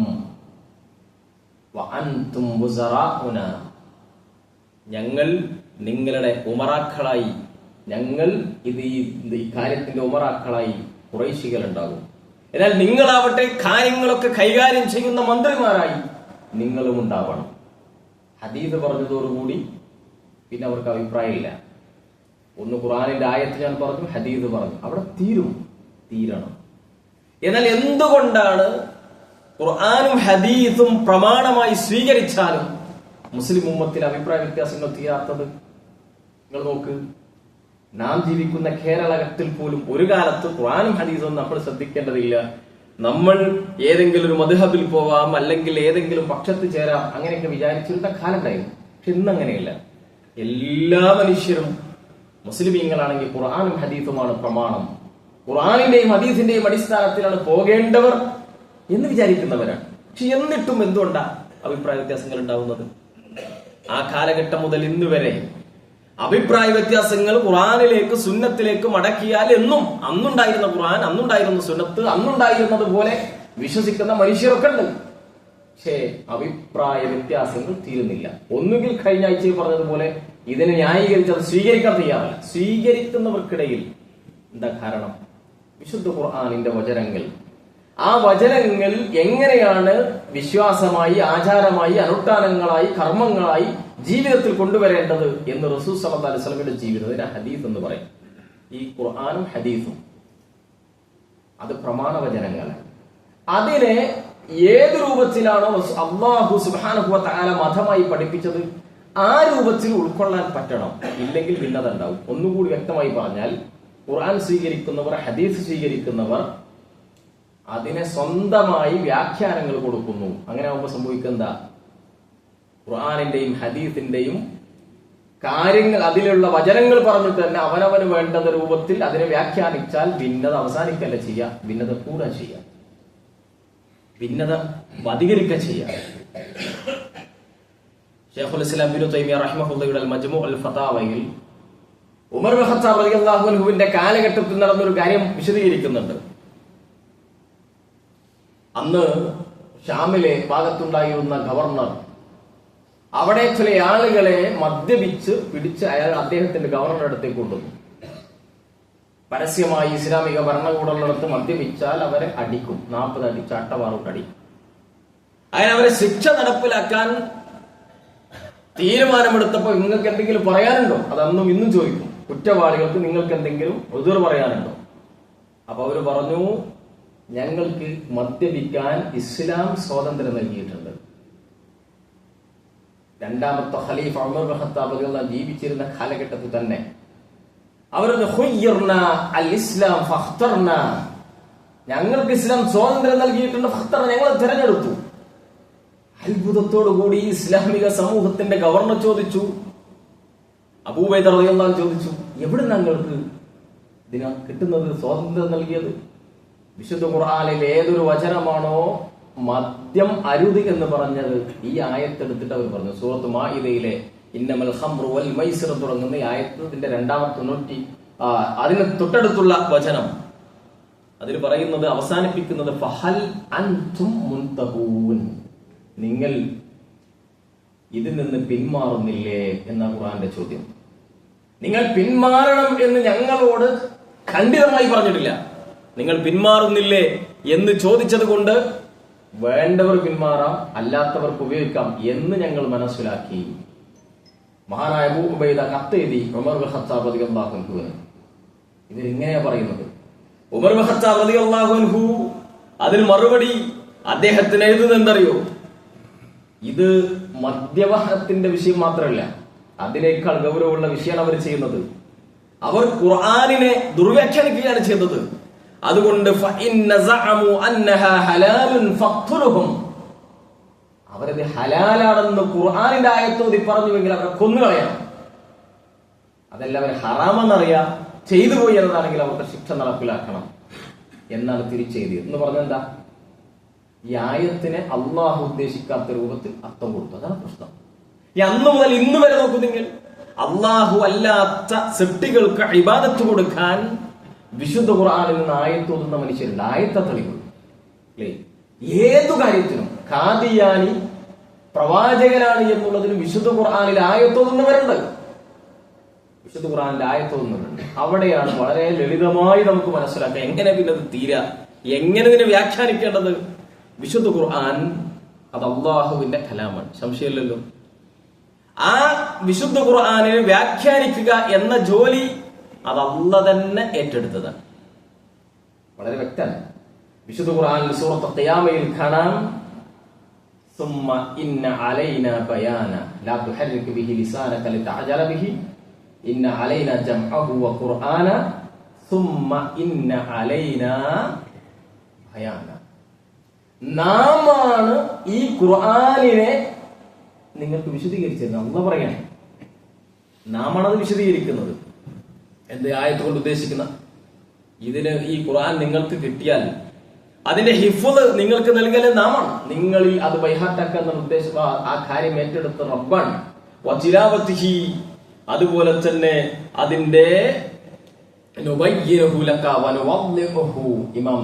വഅൻതും വുസറാഉനാ, ഞങ്ങൾ നിങ്ങളുടെ ഉമറാക്കളായി, ഞങ്ങൾ ഈ കാര്യത്തിന്റെ ഉമറാക്കളായി ഖുറൈശികൾ ഉണ്ടാകും. എന്നാൽ നിങ്ങളാവട്ടെ കാര്യങ്ങളൊക്കെ കൈകാര്യം ചെയ്യുന്ന മന്ത്രിമാരായി നിങ്ങളും ഉണ്ടാവണം. ഹദീസ് പറഞ്ഞതോടുകൂടി പിന്നെ അവർക്ക് അഭിപ്രായമില്ല. ഒന്ന് ഖുർആനിന്റെ ആയത്ത് ഞാൻ പറഞ്ഞു, ഹദീസ് പറഞ്ഞു, അവിടെ തീരണം. എന്നാൽ എന്തുകൊണ്ടാണ് ഖുർആനും ഹദീസും പ്രമാണമായി സ്വീകരിച്ചാലും മുസ്ലിം ഉമ്മത്തിൽ അഭിപ്രായ വ്യത്യാസങ്ങൾ തീരാത്തത്? നിങ്ങൾ നോക്ക്, നാം ജീവിക്കുന്ന കേരളത്തിൽ പോലും ഒരു കാലത്ത് ഖുർആനും ഹദീസും നമ്മൾ ശ്രദ്ധിക്കേണ്ടതില്ല. നമ്മൾ ഏതെങ്കിലും ഒരു മദ്ഹബിൽ പോവാം, അല്ലെങ്കിൽ ഏതെങ്കിലും പക്ഷത്ത് ചേരാം, അങ്ങനെയൊക്കെ വിചാരിച്ചിരുന്ന കാലം ഉണ്ടായിരുന്നു. പക്ഷെ ഇന്നങ്ങനെയല്ല. എല്ലാ മനുഷ്യരും മുസ്ലിമീങ്ങളാണെങ്കിൽ ഖുർആനും ഹദീസുമാണ് പ്രമാണം, ഖുർആനിന്റെയും ഹദീസിന്റെയും അടിസ്ഥാനത്തിലാണ് പോകേണ്ടവർ എന്ന് വിചാരിക്കുന്നവരാണ്. പക്ഷെ എന്നിട്ടും എന്തുകൊണ്ടാ അഭിപ്രായ വ്യത്യാസങ്ങൾ ഉണ്ടാവുന്നത്? ആ കാലഘട്ടം മുതൽ ഇന്ന് വരെ അഭിപ്രായ വ്യത്യാസങ്ങൾ ഖുർആനിലേക്ക് സുന്നത്തിലേക്ക് മടക്കിയാൽ എന്നും അന്നുണ്ടായിരുന്ന ഖുർആൻ, അന്നുണ്ടായിരുന്ന സുന്നത്ത്, അന്നുണ്ടായിരുന്നത് പോലെ വിശ്വസിക്കുന്ന മനുഷ്യരൊക്കെ ഉണ്ട്. പക്ഷേ അഭിപ്രായ വ്യത്യാസങ്ങൾ തീരുന്നില്ല. ഒന്നുകിൽ കഴിഞ്ഞ ആഴ്ചയിൽ പറഞ്ഞതുപോലെ ഇതിനെ ന്യായീകരിച്ചത് സ്വീകരിക്കാൻ തയ്യാറല്ല. സ്വീകരിക്കുന്നവർക്കിടയിൽ എന്താ കാരണം? വിശുദ്ധ ഖുർആനിന്റെ വചനങ്ങൾ, ആ വചനങ്ങൾ എങ്ങനെയാണ് വിശ്വാസമായി, ആചാരമായി, അനുഷ്ഠാനങ്ങളായി, കർമ്മങ്ങളായി ജീവിതത്തിൽ കൊണ്ടുവരേണ്ടത് എന്ന് റസൂൽ സല്ലല്ലാഹു അലൈഹി വസല്ലമയുടെ ജീവിതത്തിന് ഹദീസ് എന്ന് പറയും. ഈ ഖുർആനും ഹദീസും അത് പ്രമാണവചനങ്ങളാണ്. അതിനെ ഏത് രൂപത്തിലാണോ അല്ലാഹു സുബ്ഹാനഹു വ തആല മതമായി പഠിപ്പിച്ചത് ആ രൂപത്തിൽ ഉൾക്കൊള്ളാൻ പറ്റണം. ഇല്ലെങ്കിൽ ഭിന്നത ഉണ്ടാവും. ഒന്നുകൂടി വ്യക്തമായി പറഞ്ഞാൽ, ഖുർആൻ സ്വീകരിക്കുന്നവർ, ഹദീസ് സ്വീകരിക്കുന്നവർ അതിനെ സ്വന്തമായി വ്യാഖ്യാനങ്ങൾ കൊടുക്കുന്നു. അങ്ങനെ ആകുമ്പോൾ സംഭവിക്കുന്ന ഖുർആനിന്റെയും ഹദീസിന്റെയും കാര്യങ്ങൾ, അതിലുള്ള വചനങ്ങൾ പറഞ്ഞിട്ട് തന്നെ അവനവന് വേണ്ടുന്ന രൂപത്തിൽ അതിനെ വ്യാഖ്യാനിച്ചാൽ ഭിന്നത അവസാനിക്കല്ല ചെയ്യുക, ഭിന്നത കൂടാ ചെയ്യുക, ഭിന്നത അധികരിക്കുക ചെയ്യുക. ശൈഖുൽ ഇസ്ലാം ഇബ്നു തൈമിയ്യ റഹിമഹുള്ളാഹിയുടെ മജ്മൂ അൽ ഫതാവയിൽ ഉമർ ഇബ്നു ഖത്താബ് റളിയല്ലാഹു അൻഹുവിന്റെ കാലഘട്ടത്തിൽ നടന്നൊരു കാര്യം വിശദീകരിക്കുന്നുണ്ട്. അന്ന് ഷാമിലെ ഭാഗത്തുണ്ടായിരുന്ന ഗവർണർ അവിടെ ചില ആളുകളെ മദ്യപിച്ച് പിടിച്ച് അദ്ദേഹത്തിന്റെ ഗവർണറുടെ അടുത്തേക്ക് കൊണ്ടുവന്നു. പരസ്യമായി ഇസ്ലാമിക ഭരണകൂടമുള്ളിടത്ത് മദ്യപിച്ചാൽ അവരെ അടിക്കും, 40 അടി, ചാട്ടവാറുകൊണ്ട് അടിക്കും. അതിനവരെ ശിക്ഷ നടപ്പിലാക്കാൻ തീരുമാനമെടുത്തപ്പോ നിങ്ങൾക്ക് എന്തെങ്കിലും പറയാനുണ്ടോ? അതന്നും ഇന്നും ചോദിക്കും. കുറ്റവാളികൾക്ക് നിങ്ങൾക്ക് എന്തെങ്കിലും ഉദൂർ പറയാനുണ്ടോ? അപ്പൊ അവര് പറഞ്ഞു, ഞങ്ങൾക്ക് മദ്യപിക്കാൻ ഇസ്ലാം സ്വാതന്ത്ര്യം നൽകിയിട്ടുണ്ട്. രണ്ടാമത്തെ ഖലീഫ ഉമർ ഇബ്നു ഖത്താബ് റളിയല്ലാഹു ജീവിച്ചിരുന്ന കാലഘട്ടത്തിൽ തന്നെ അവരൊന്ന് ഖുയ്യർനാ അൽ ഇസ്ലാം ഫഖ്തർനാ, ഞങ്ങൾക്ക് ഇസ്ലാം സ്വാതന്ത്ര്യം നൽകിയിട്ടുണ്ട്, ഫഖ്തർ, ഞങ്ങൾ തിരഞ്ഞെടുത്തു. അത്ഭുതത്തോടുകൂടി ഇസ്ലാമിക സമൂഹത്തിന്റെ ഗവർണർ ചോദിച്ചു, അബൂബൈദ റളിയല്ലാഹു അൻഹു ചോദിച്ചു, എവിടെ ഞങ്ങൾക്ക് ഇതിന് കിട്ടുന്നത്, സ്വാതന്ത്ര്യം നൽകിയത്? വിശുദ്ധ ഖുർആനിൽ ഏതൊരു വചനമാണോ മദ്യം അരുത് എന്ന് പറഞ്ഞത്, ഈ ആയത്തെടുത്തിട്ട് അവർ പറഞ്ഞു. സൂറത്ത് മാഇദയിലെ ഇന്നമൽ ഖംറു വൽ മൈസിർ തുടങ്ങുന്ന ഈ ആയത്തിന്റെ 290 അതിന് തൊട്ടടുത്തുള്ള വചനം, അതിൽ പറയുന്നത്, അവസാനിപ്പിക്കുന്നത് ഫഹൽ അൻതും മുൻതഹൂൻ, നിങ്ങൾ ഇതിൽ നിന്ന് പിന്മാറുന്നില്ലേ എന്നാണ് ഖുർആന്റെ ചോദ്യം. നിങ്ങൾ പിന്മാറണം എന്ന് ഞങ്ങളോട് ഖണ്ഡിതമായി പറഞ്ഞിട്ടില്ല. നിങ്ങൾ പിന്മാറുന്നില്ലേ എന്ന് ചോദിച്ചത് കൊണ്ട് വേണ്ടവർ പിന്മാറാം, അല്ലാത്തവർക്ക് ഉപയോഗിക്കാം എന്ന് ഞങ്ങൾ മനസ്സിലാക്കി. മഹാനായ അബൂ ഉബൈദ കത്തെഴുതി ഉമർ ഇബ്നു ഖത്താബ് റളിയല്ലാഹു അൻഹുവിന്. ഇതിങ്ങനെയാ പറയുന്നത്. ഉമർ ഇബ്നു ഖത്താബ് റളിയല്ലാഹു അൻഹു അതിന് മറുപടി അദ്ദേഹത്തിന് എഴുതുന്നത് എന്തറിയോ? ഇത് മദ്യപാനത്തിന്റെ വിഷയം മാത്രമല്ല, അതിനേക്കാൾ ഗൗരവമുള്ള വിഷയമാണ് അവർ ചെയ്യുന്നത്. അവർ ഖുർആനിനെ ദുർവ്യാഖ്യാനിക്കുകയാണ് ചെയ്തത്. അതുകൊണ്ട് അവരത് ഹലാലാണെന്ന് ഖുർആനിന്റെ ആയത്തോതി പറഞ്ഞുവെങ്കിൽ അവരെ കൊന്നുകളയണം. അതല്ല അവർ ഹറാമെന്നറിയാം, ചെയ്തു പോയി എന്നതാണെങ്കിൽ അവർക്ക് ശിക്ഷ നടപ്പിലാക്കണം എന്നാണ് തിരിച്ചെഴുതിയത്. എന്ന് പറഞ്ഞെന്താ? ഈ ആയത്തിനെ അള്ളാഹു ഉദ്ദേശിക്കാത്ത രൂപത്തിൽ അർത്ഥം കൊടുത്തു. അതാണ് പ്രശ്നം. ഈ അന്ന് മുതൽ ഇന്ന് വരെ നോക്കൂ നിങ്ങൾ, അള്ളാഹു അല്ലാത്ത സൃഷ്ടികൾക്ക് ഇബാദത്ത് കൊടുക്കാൻ വിശുദ്ധ ഖുർആനിൽ നിന്ന് ആയത്തോതുന്ന മനുഷ്യരുണ്ട്. ആയത്തെ തെളിവ് അല്ലേ? ഏതു കാര്യത്തിനും ഖാദിയാനി പ്രവാചകനാണ് എന്നുള്ളതിനും വിശുദ്ധ ഖുർആനിൽ ആയത്തോതുന്നവരുണ്ട്. വിശുദ്ധ ഖുർആനിൽ ആയത്തോതുന്നവരുണ്ട്. അവിടെയാണ് വളരെ ലളിതമായി നമുക്ക് മനസ്സിലാക്കാം എങ്ങനെ പിന്നെ അത് തീരാ, എങ്ങനെ ഇതിനെ വ്യാഖ്യാനിക്കേണ്ടത്. വിശുദ്ധ ഖുർആൻ അത് അല്ലാഹുവിന്റെ കലാമാണ്, സംശയമില്ലല്ലോ. ആ വിശുദ്ധ ഖുർആനിനെ വ്യാഖ്യാനിക്കുക എന്ന ജോലി അത് അല്ലാഹു തന്നെ ഏറ്റെടുത്തതാണ്. വളരെ വ്യക്തമാണ്. വിശുദ്ധ ഖുർആനിൽ സൂറത്ത് ഖിയാമയിൽ കാണാം, സുമ്മ ഇന്ന അലൈന ബയാന ലാ തുഹർരിക് ബിഹി ലിസാനക ലിതഅജല ബിഹി ഇന്ന അലൈന ജംഅഹു വ ഖുർആന സുമ്മ ഇന്ന അലൈന ബയാന. നാമാണ് ഈ ഖുർആനിനെ നിങ്ങൾക്ക് വിശദീകരിച്ചിരുന്നത്. അള്ളാഹ് പറയണേ, നാമാണത് വിശദീകരിക്കുന്നത്. എന്ത് ആയത്ത് കൊണ്ട് ഉദ്ദേശിക്കുന്ന, ഇതിന് ഈ ഖുർആൻ നിങ്ങൾക്ക് കിട്ടിയാൽ അതിന്റെ ഹിഫ്ള് നിങ്ങൾക്ക് നൽകല് നാമാണ്. നിങ്ങളിൽ അത് ബൈഹാറ്റാക്കുന്ന ഉദ്ദേശം ആ കാര്യം ഏറ്റെടുത്ത റബ്ബാണ്. വതിലാവതിഹി, അതുപോലെ തന്നെ അതിന്റെ നുബയ്യിനഹു ലക വനുവദ്ദിഹു. ഇമാം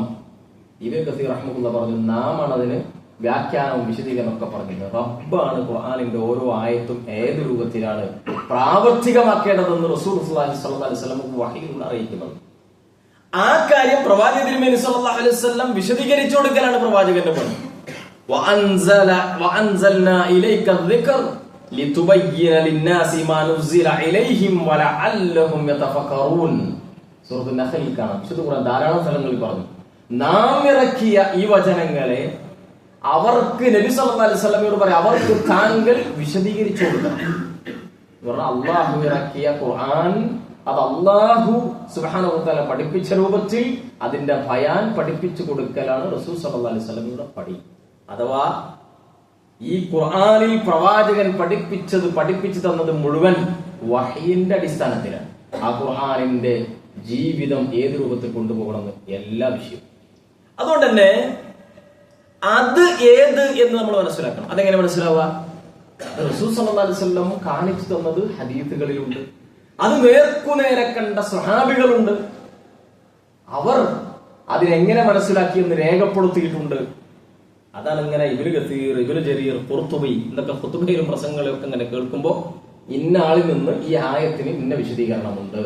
ഇബ്നു കസീർ റഹ്മത്തുള്ളാഹി പറഞ്ഞു, നാമാണ് അതിന് വ്യാഖ്യാനവും വിശദീകരണം ഒക്കെ പറഞ്ഞത്. റബ്ബാണ് ഖുർആനിന്റെ ഓരോ ആയത്തും ഏത് രൂപത്തിലാണ് പ്രാവർത്തികമാക്കേണ്ടതെന്ന് റസൂലുള്ളാഹി സ്വല്ലല്ലാഹു അലൈഹി വസല്ലം വഹീയിൽ അറിയിക്കുന്നത്. ആ കാര്യം പ്രവാചക തിരുമേനി സല്ലല്ലാഹു അലൈഹി വസല്ലം വിശദീകരിച്ചു കൊടുക്കലാണ് പ്രവാചകന്റെ പണി. വഅൻസൽനാ ഇലൈക الذിക്ർ ലിതുബയ്യിന ലിന്നാസി മാ നുസില ഇലൈഹിം വലഅല്ലഹും യതഫക്കറൂൻ. സൂറത്തുൽ നഹ്ലിൽ കാണാം. വിശുദ്ധ ഖുർആൻ ധാരാളം സ്ഥലങ്ങളിൽ പറഞ്ഞു, നാം ഇറക്കിയ ഈ വചനങ്ങളെ അവർക്ക് നബി സല്ലല്ലാഹു അലൈഹി വസല്ലമയോട് പറയാം, അവർക്ക് താങ്കൾ വിശദീകരിച്ചു കൊടുക്കണം. അള്ളാഹു ഇറക്കിയ ഖുർആൻ അത് അള്ളാഹു സുബ്ഹാനഹു വ തആല പഠിപ്പിച്ച രൂപത്തിൽ അതിന്റെ ബയാൻ പഠിപ്പിച്ചു കൊടുക്കലാണ് റസൂൽ സല്ലല്ലാഹു അലൈഹി വസല്ലമയുടെ പണി. അഥവാ ഈ ഖുർആനിൽ പ്രവാചകൻ പഠിപ്പിച്ചു തന്നത് മുഴുവൻ വഹീന്റെ അടിസ്ഥാനത്തിലാണ്. ആ ഖുർആനിന്റെ ജീവിതം ഏത് രൂപത്തിൽ കൊണ്ടുപോകണമെന്ന് എല്ലാ വിഷയവും. അതുകൊണ്ട് തന്നെ അത് ഏത് എന്ന് നമ്മൾ മനസ്സിലാക്കണം. അതെങ്ങനെ മനസ്സിലാവുക? റസൂൽ സല്ലല്ലാഹു അലൈഹി വസല്ലം കാണിച്ചു തന്നത് ഹദീസുകളിലുണ്ട്. അത് നേർക്കുനേരെ കണ്ട സ്വഹാബികളുണ്ട്. അവർ അതിനെങ്ങനെ മനസ്സിലാക്കിയെന്ന് രേഖപ്പെടുത്തിയിട്ടുണ്ട്. അതാണ് ഇങ്ങനെ ഇബ്നു കസീർ, ഇബ്നു ജരീർ, ഖുർത്തുബി ഇതൊക്കെ ഖുതുബയിലും പ്രസംഗങ്ങളൊക്കെ ഇങ്ങനെ കേൾക്കുമ്പോൾ ഇന്ന ആളിൽ നിന്ന് ഈ ആയത്തിന് ഇന്ന വിശദീകരണമുണ്ട്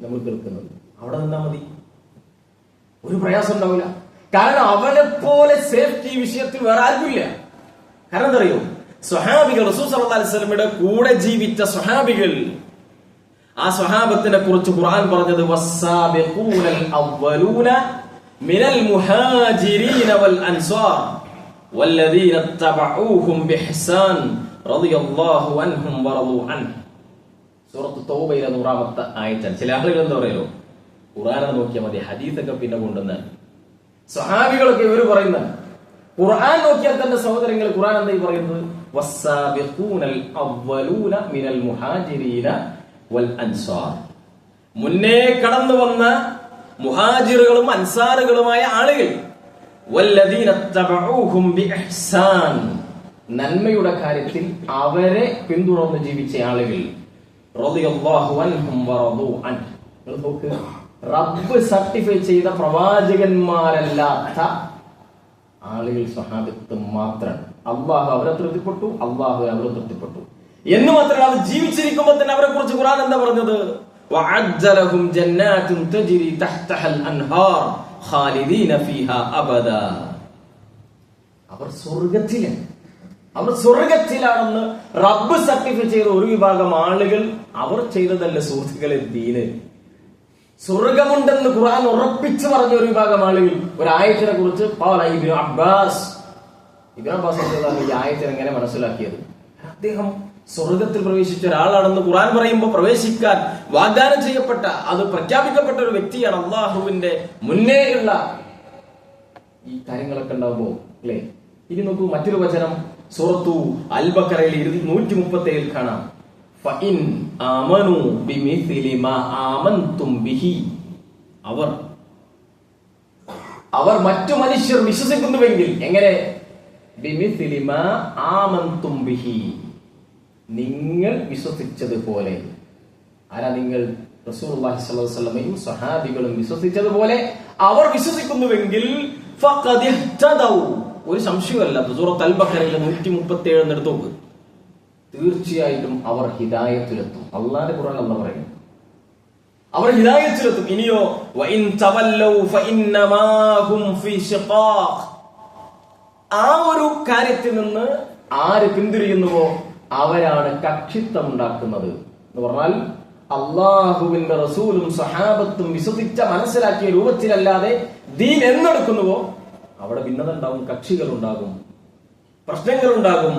നമ്മൾ കേൾക്കുന്നത്. അവിടെ നിന്നാ മതി, ഒരു പ്രയാസം ഉണ്ടാവില്ല. കാരണം അവനെ പോലെ സേഫ്റ്റി വിഷയത്തിൽ വേറെ ആർക്കില്ല. കാരണം എന്താ അറിയോ, സ്വഹാബികൾ, റസൂൽ സല്ലല്ലാഹു അലൈഹി വസല്ലമയുടെ കൂടെ ജീവിച്ച സ്വഹാബികൾ, ആ സ്വഹാബത്തിനെ കുറിച്ച് ഖുർആൻ പറഞ്ഞത് വസ്സാബിഖൂനൽ അവ്വലൂന മിനൽ മുഹാജിരീന വൽ അൻസാർ വല്ലദീന തബഊഹും ബിഹ്സാൻ റളിയല്ലാഹു അൻഹും വറളൂ അൻഹു. സൂറത്ത് തൗബയിലെ 100ാമത്തെ ആയത്താണ്. ചില ആളുകൾ എന്താ പറയലോ, ഖുർആനെ നോക്കിയാൽ മതി, ഹദീസൊക്കെ പിന്നെ കൊണ്ടുവന്ന്. സ്വഹാബികളൊക്കെ ഇവര് പറയുന്നത് ഖുർആൻ നോക്കിയാൽ തന്നെ സഹോദരങ്ങൾ, ഖുർആൻ എന്താ പറയുന്നത്? വസ്സാബിഖൂനൽ അവ്വലൂന മിനൽ മുഹാജിരീന വൽ അൻസാർ. മുന്നേ കടന്നു വന്ന മുഹാജിറുകളും അൻസാറുകളുമായ ആളുകൾ, വല്ലദീന തബഊഹും ബിഇഹ്സാൻ, നന്മയുടെ കാര്യത്തിൽ അവരെ പിന്തുടർന്ന് ജീവിച്ച ആളുകൾ, റളിയല്ലാഹു അൻഹും വറളൂ അൻഹു. റബ്ബ് സർട്ടിഫൈ ചെയ്ത പ്രവാചകന്മാരല്ലാത്ത ആളുകൾ സ്വഹാബത്ത് മാത്രം. അള്ളാഹു അവരെ തൃപ്തിപ്പെട്ടു, അള്ളാഹു അവരെ തൃപ്തിപ്പെട്ടു എന്ന് മാത്രമല്ല, അത് ജീവിച്ചിരിക്കുമ്പോൾ തന്നെ അവരെ കുറിച്ച് ഖുർആൻ എന്താ പറഞ്ഞത്? വഅജ്ജലഹും ജന്നാത്തുൻ തജ്രി തഹ്തഹൽ അൻഹാർ ഖാലിദീന ഫീഹാ അബദാ. അവർ സ്വർഗത്തിലാണെന്ന് റബ്ബ് സർട്ടിഫൈ ചെയ്ത ഒരു വിഭാഗം ആളുകൾ. അവർ ചെയ്തതല്ല സുഹൃത്തുക്കളെ ദീന്. സ്വർഗമുണ്ടെന്ന് ഖുർആൻ ഉറപ്പിച്ചു പറഞ്ഞ ഒരു വിഭാഗം ആളുകൾ ഒരു ആയത്തിനെ കുറിച്ച് ഇബ്നു അബ്ബാസ് ഈ ആയത്തിനെ എങ്ങനെ മനസ്സിലാക്കിയത്? അദ്ദേഹം സ്വർഗത്തിൽ പ്രവേശിച്ച ഒരാളാണെന്ന് ഖുർആൻ പറയുമ്പോൾ പ്രവേശിക്കാൻ വാഗ്ദാനം ചെയ്യപ്പെട്ട, അത് പ്രഖ്യാപിക്കപ്പെട്ട ഒരു വ്യക്തിയാണ്. അള്ളാഹുവിന്റെ മുന്നേയുള്ള ഈ കാര്യങ്ങളൊക്കെ ഉണ്ടാവുമ്പോ അല്ലെ. ഇനി നോക്കൂ, മറ്റൊരു വചനം സൂറത്തു അൽ ബഖറയിൽ 137 കാണാം. ഫഇൻ ആമനു ബിമിസ്ലി മാ ആമൻതും ബിഹി. അവർ മറ്റു മനുഷ്യർ വിശ്വസിക്കുന്നുവെങ്കിൽ എങ്ങനെ? ബിമിസ്ലി മാ ആമൻതും ബിഹി, നിങ്ങൾ വിശ്വസിച്ചതുപോലെ. ആരാ നിങ്ങൾ? റസൂലുള്ളാഹി സ്വല്ലല്ലാഹു അലൈഹി വസല്ലമയും സ്വഹാബികളും വിശ്വസിച്ചതുപോലെ അവർ വിശ്വസിക്കുന്നുവെങ്കിൽ ഫഖദ് ഇഹ്തദൗ. ഒരു സംശയമല്ല, സൂറത്ത് അൽ ബഖറയിലെ 137 എടുത്ത് നോക്ക്. തീർച്ചയായിട്ടും അവർ ഹിദായത്തിലെത്തും. അള്ളാന്റെ ഖുർആൻ അല്ലാഹ് പറയുന്നു, അവർ ഹിദായത്തിലെത്തും. ഇനിയോ വഇൻ തവല്ലൗ ഫഇന്നമാ ഹും ഫീ ശിഖാഖ്. ആ ഒരു കാര്യത്തിൽ നിന്ന് ആര് പിന്തിരിയുന്നുവോ അവരാണ് കക്ഷിത്വം ഉണ്ടാക്കുന്നത് എന്ന് പറഞ്ഞാൽ, അള്ളാഹുവിന്റെ റസൂലും സഹാബത്തും വിശ്വസിച്ച മനസ്സിലാക്കിയ രൂപത്തിലല്ലാതെ ദീൻ എന്നെടുക്കുന്നുവോ അവിടെ ഭിന്നത ഉണ്ടാവും, കക്ഷികൾ ഉണ്ടാകും. പ്രശ്നങ്ങൾ ഉണ്ടാകും.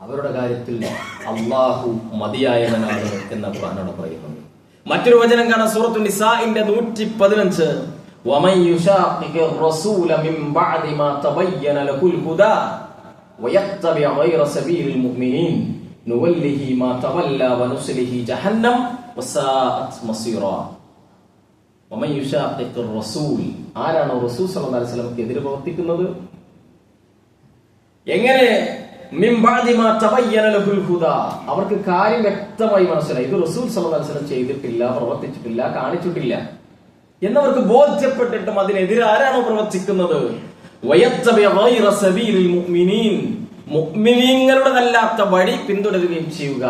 അവരുടെ കാര്യത്തിൽ അള്ളാഹു മതിയായവനാണ് എന്ന ഖുർആനാണ് പറയുന്നത്. മറ്റൊരു വചനം കാണാം, സൂറത്തുൻ നിസാഇന്റെ 115. വമൻ യുശാഖിഖിർ റസൂല മിൻ ബഅദി മാ തബയ്യന ലഹുൽ ഹുദാ വയത്തബി ഗൈറ സബീലിൽ മുഅ്മിനീൻ നുവല്ലിഹി മാ തവല്ല വനുസ്ലിഹി ജഹന്നം വസാഅത് മസീറാ. വമൻ യുശാഖിഖിർ റസൂൽ, ആരാണ് റസൂൽ സല്ലല്ലാഹു അലൈഹി വസല്ലമക്ക് എതിരെ പ്രവർത്തിക്കുന്നത്? എങ്ങനെ? മിൻ ബഅദി മാ തബയ്യന ലഹുൽ ഹുദാ, അവർക്ക് കാര്യം വ്യക്തമായി മനസ്സിലായി, ഇത് റസൂൽ സല്ലല്ലാഹു അലൈഹി വസല്ലം ചെയ്തിട്ടില്ല, പ്രവർത്തിച്ചിട്ടില്ല, കാണിച്ചിട്ടില്ല എന്നവർക്ക് ബോധ്യപ്പെട്ടിട്ടും അതിനെതിരെ ആരാണോ പ്രവർത്തിക്കുന്നത്? വയത്തബി ഗൈറ സബീലിൽ മുഅ്മിനീൻ, മുഅ്മിനീങ്ങളുടേതല്ലാത്ത വഴി പിന്തുടരുകയും ചെയ്യുക.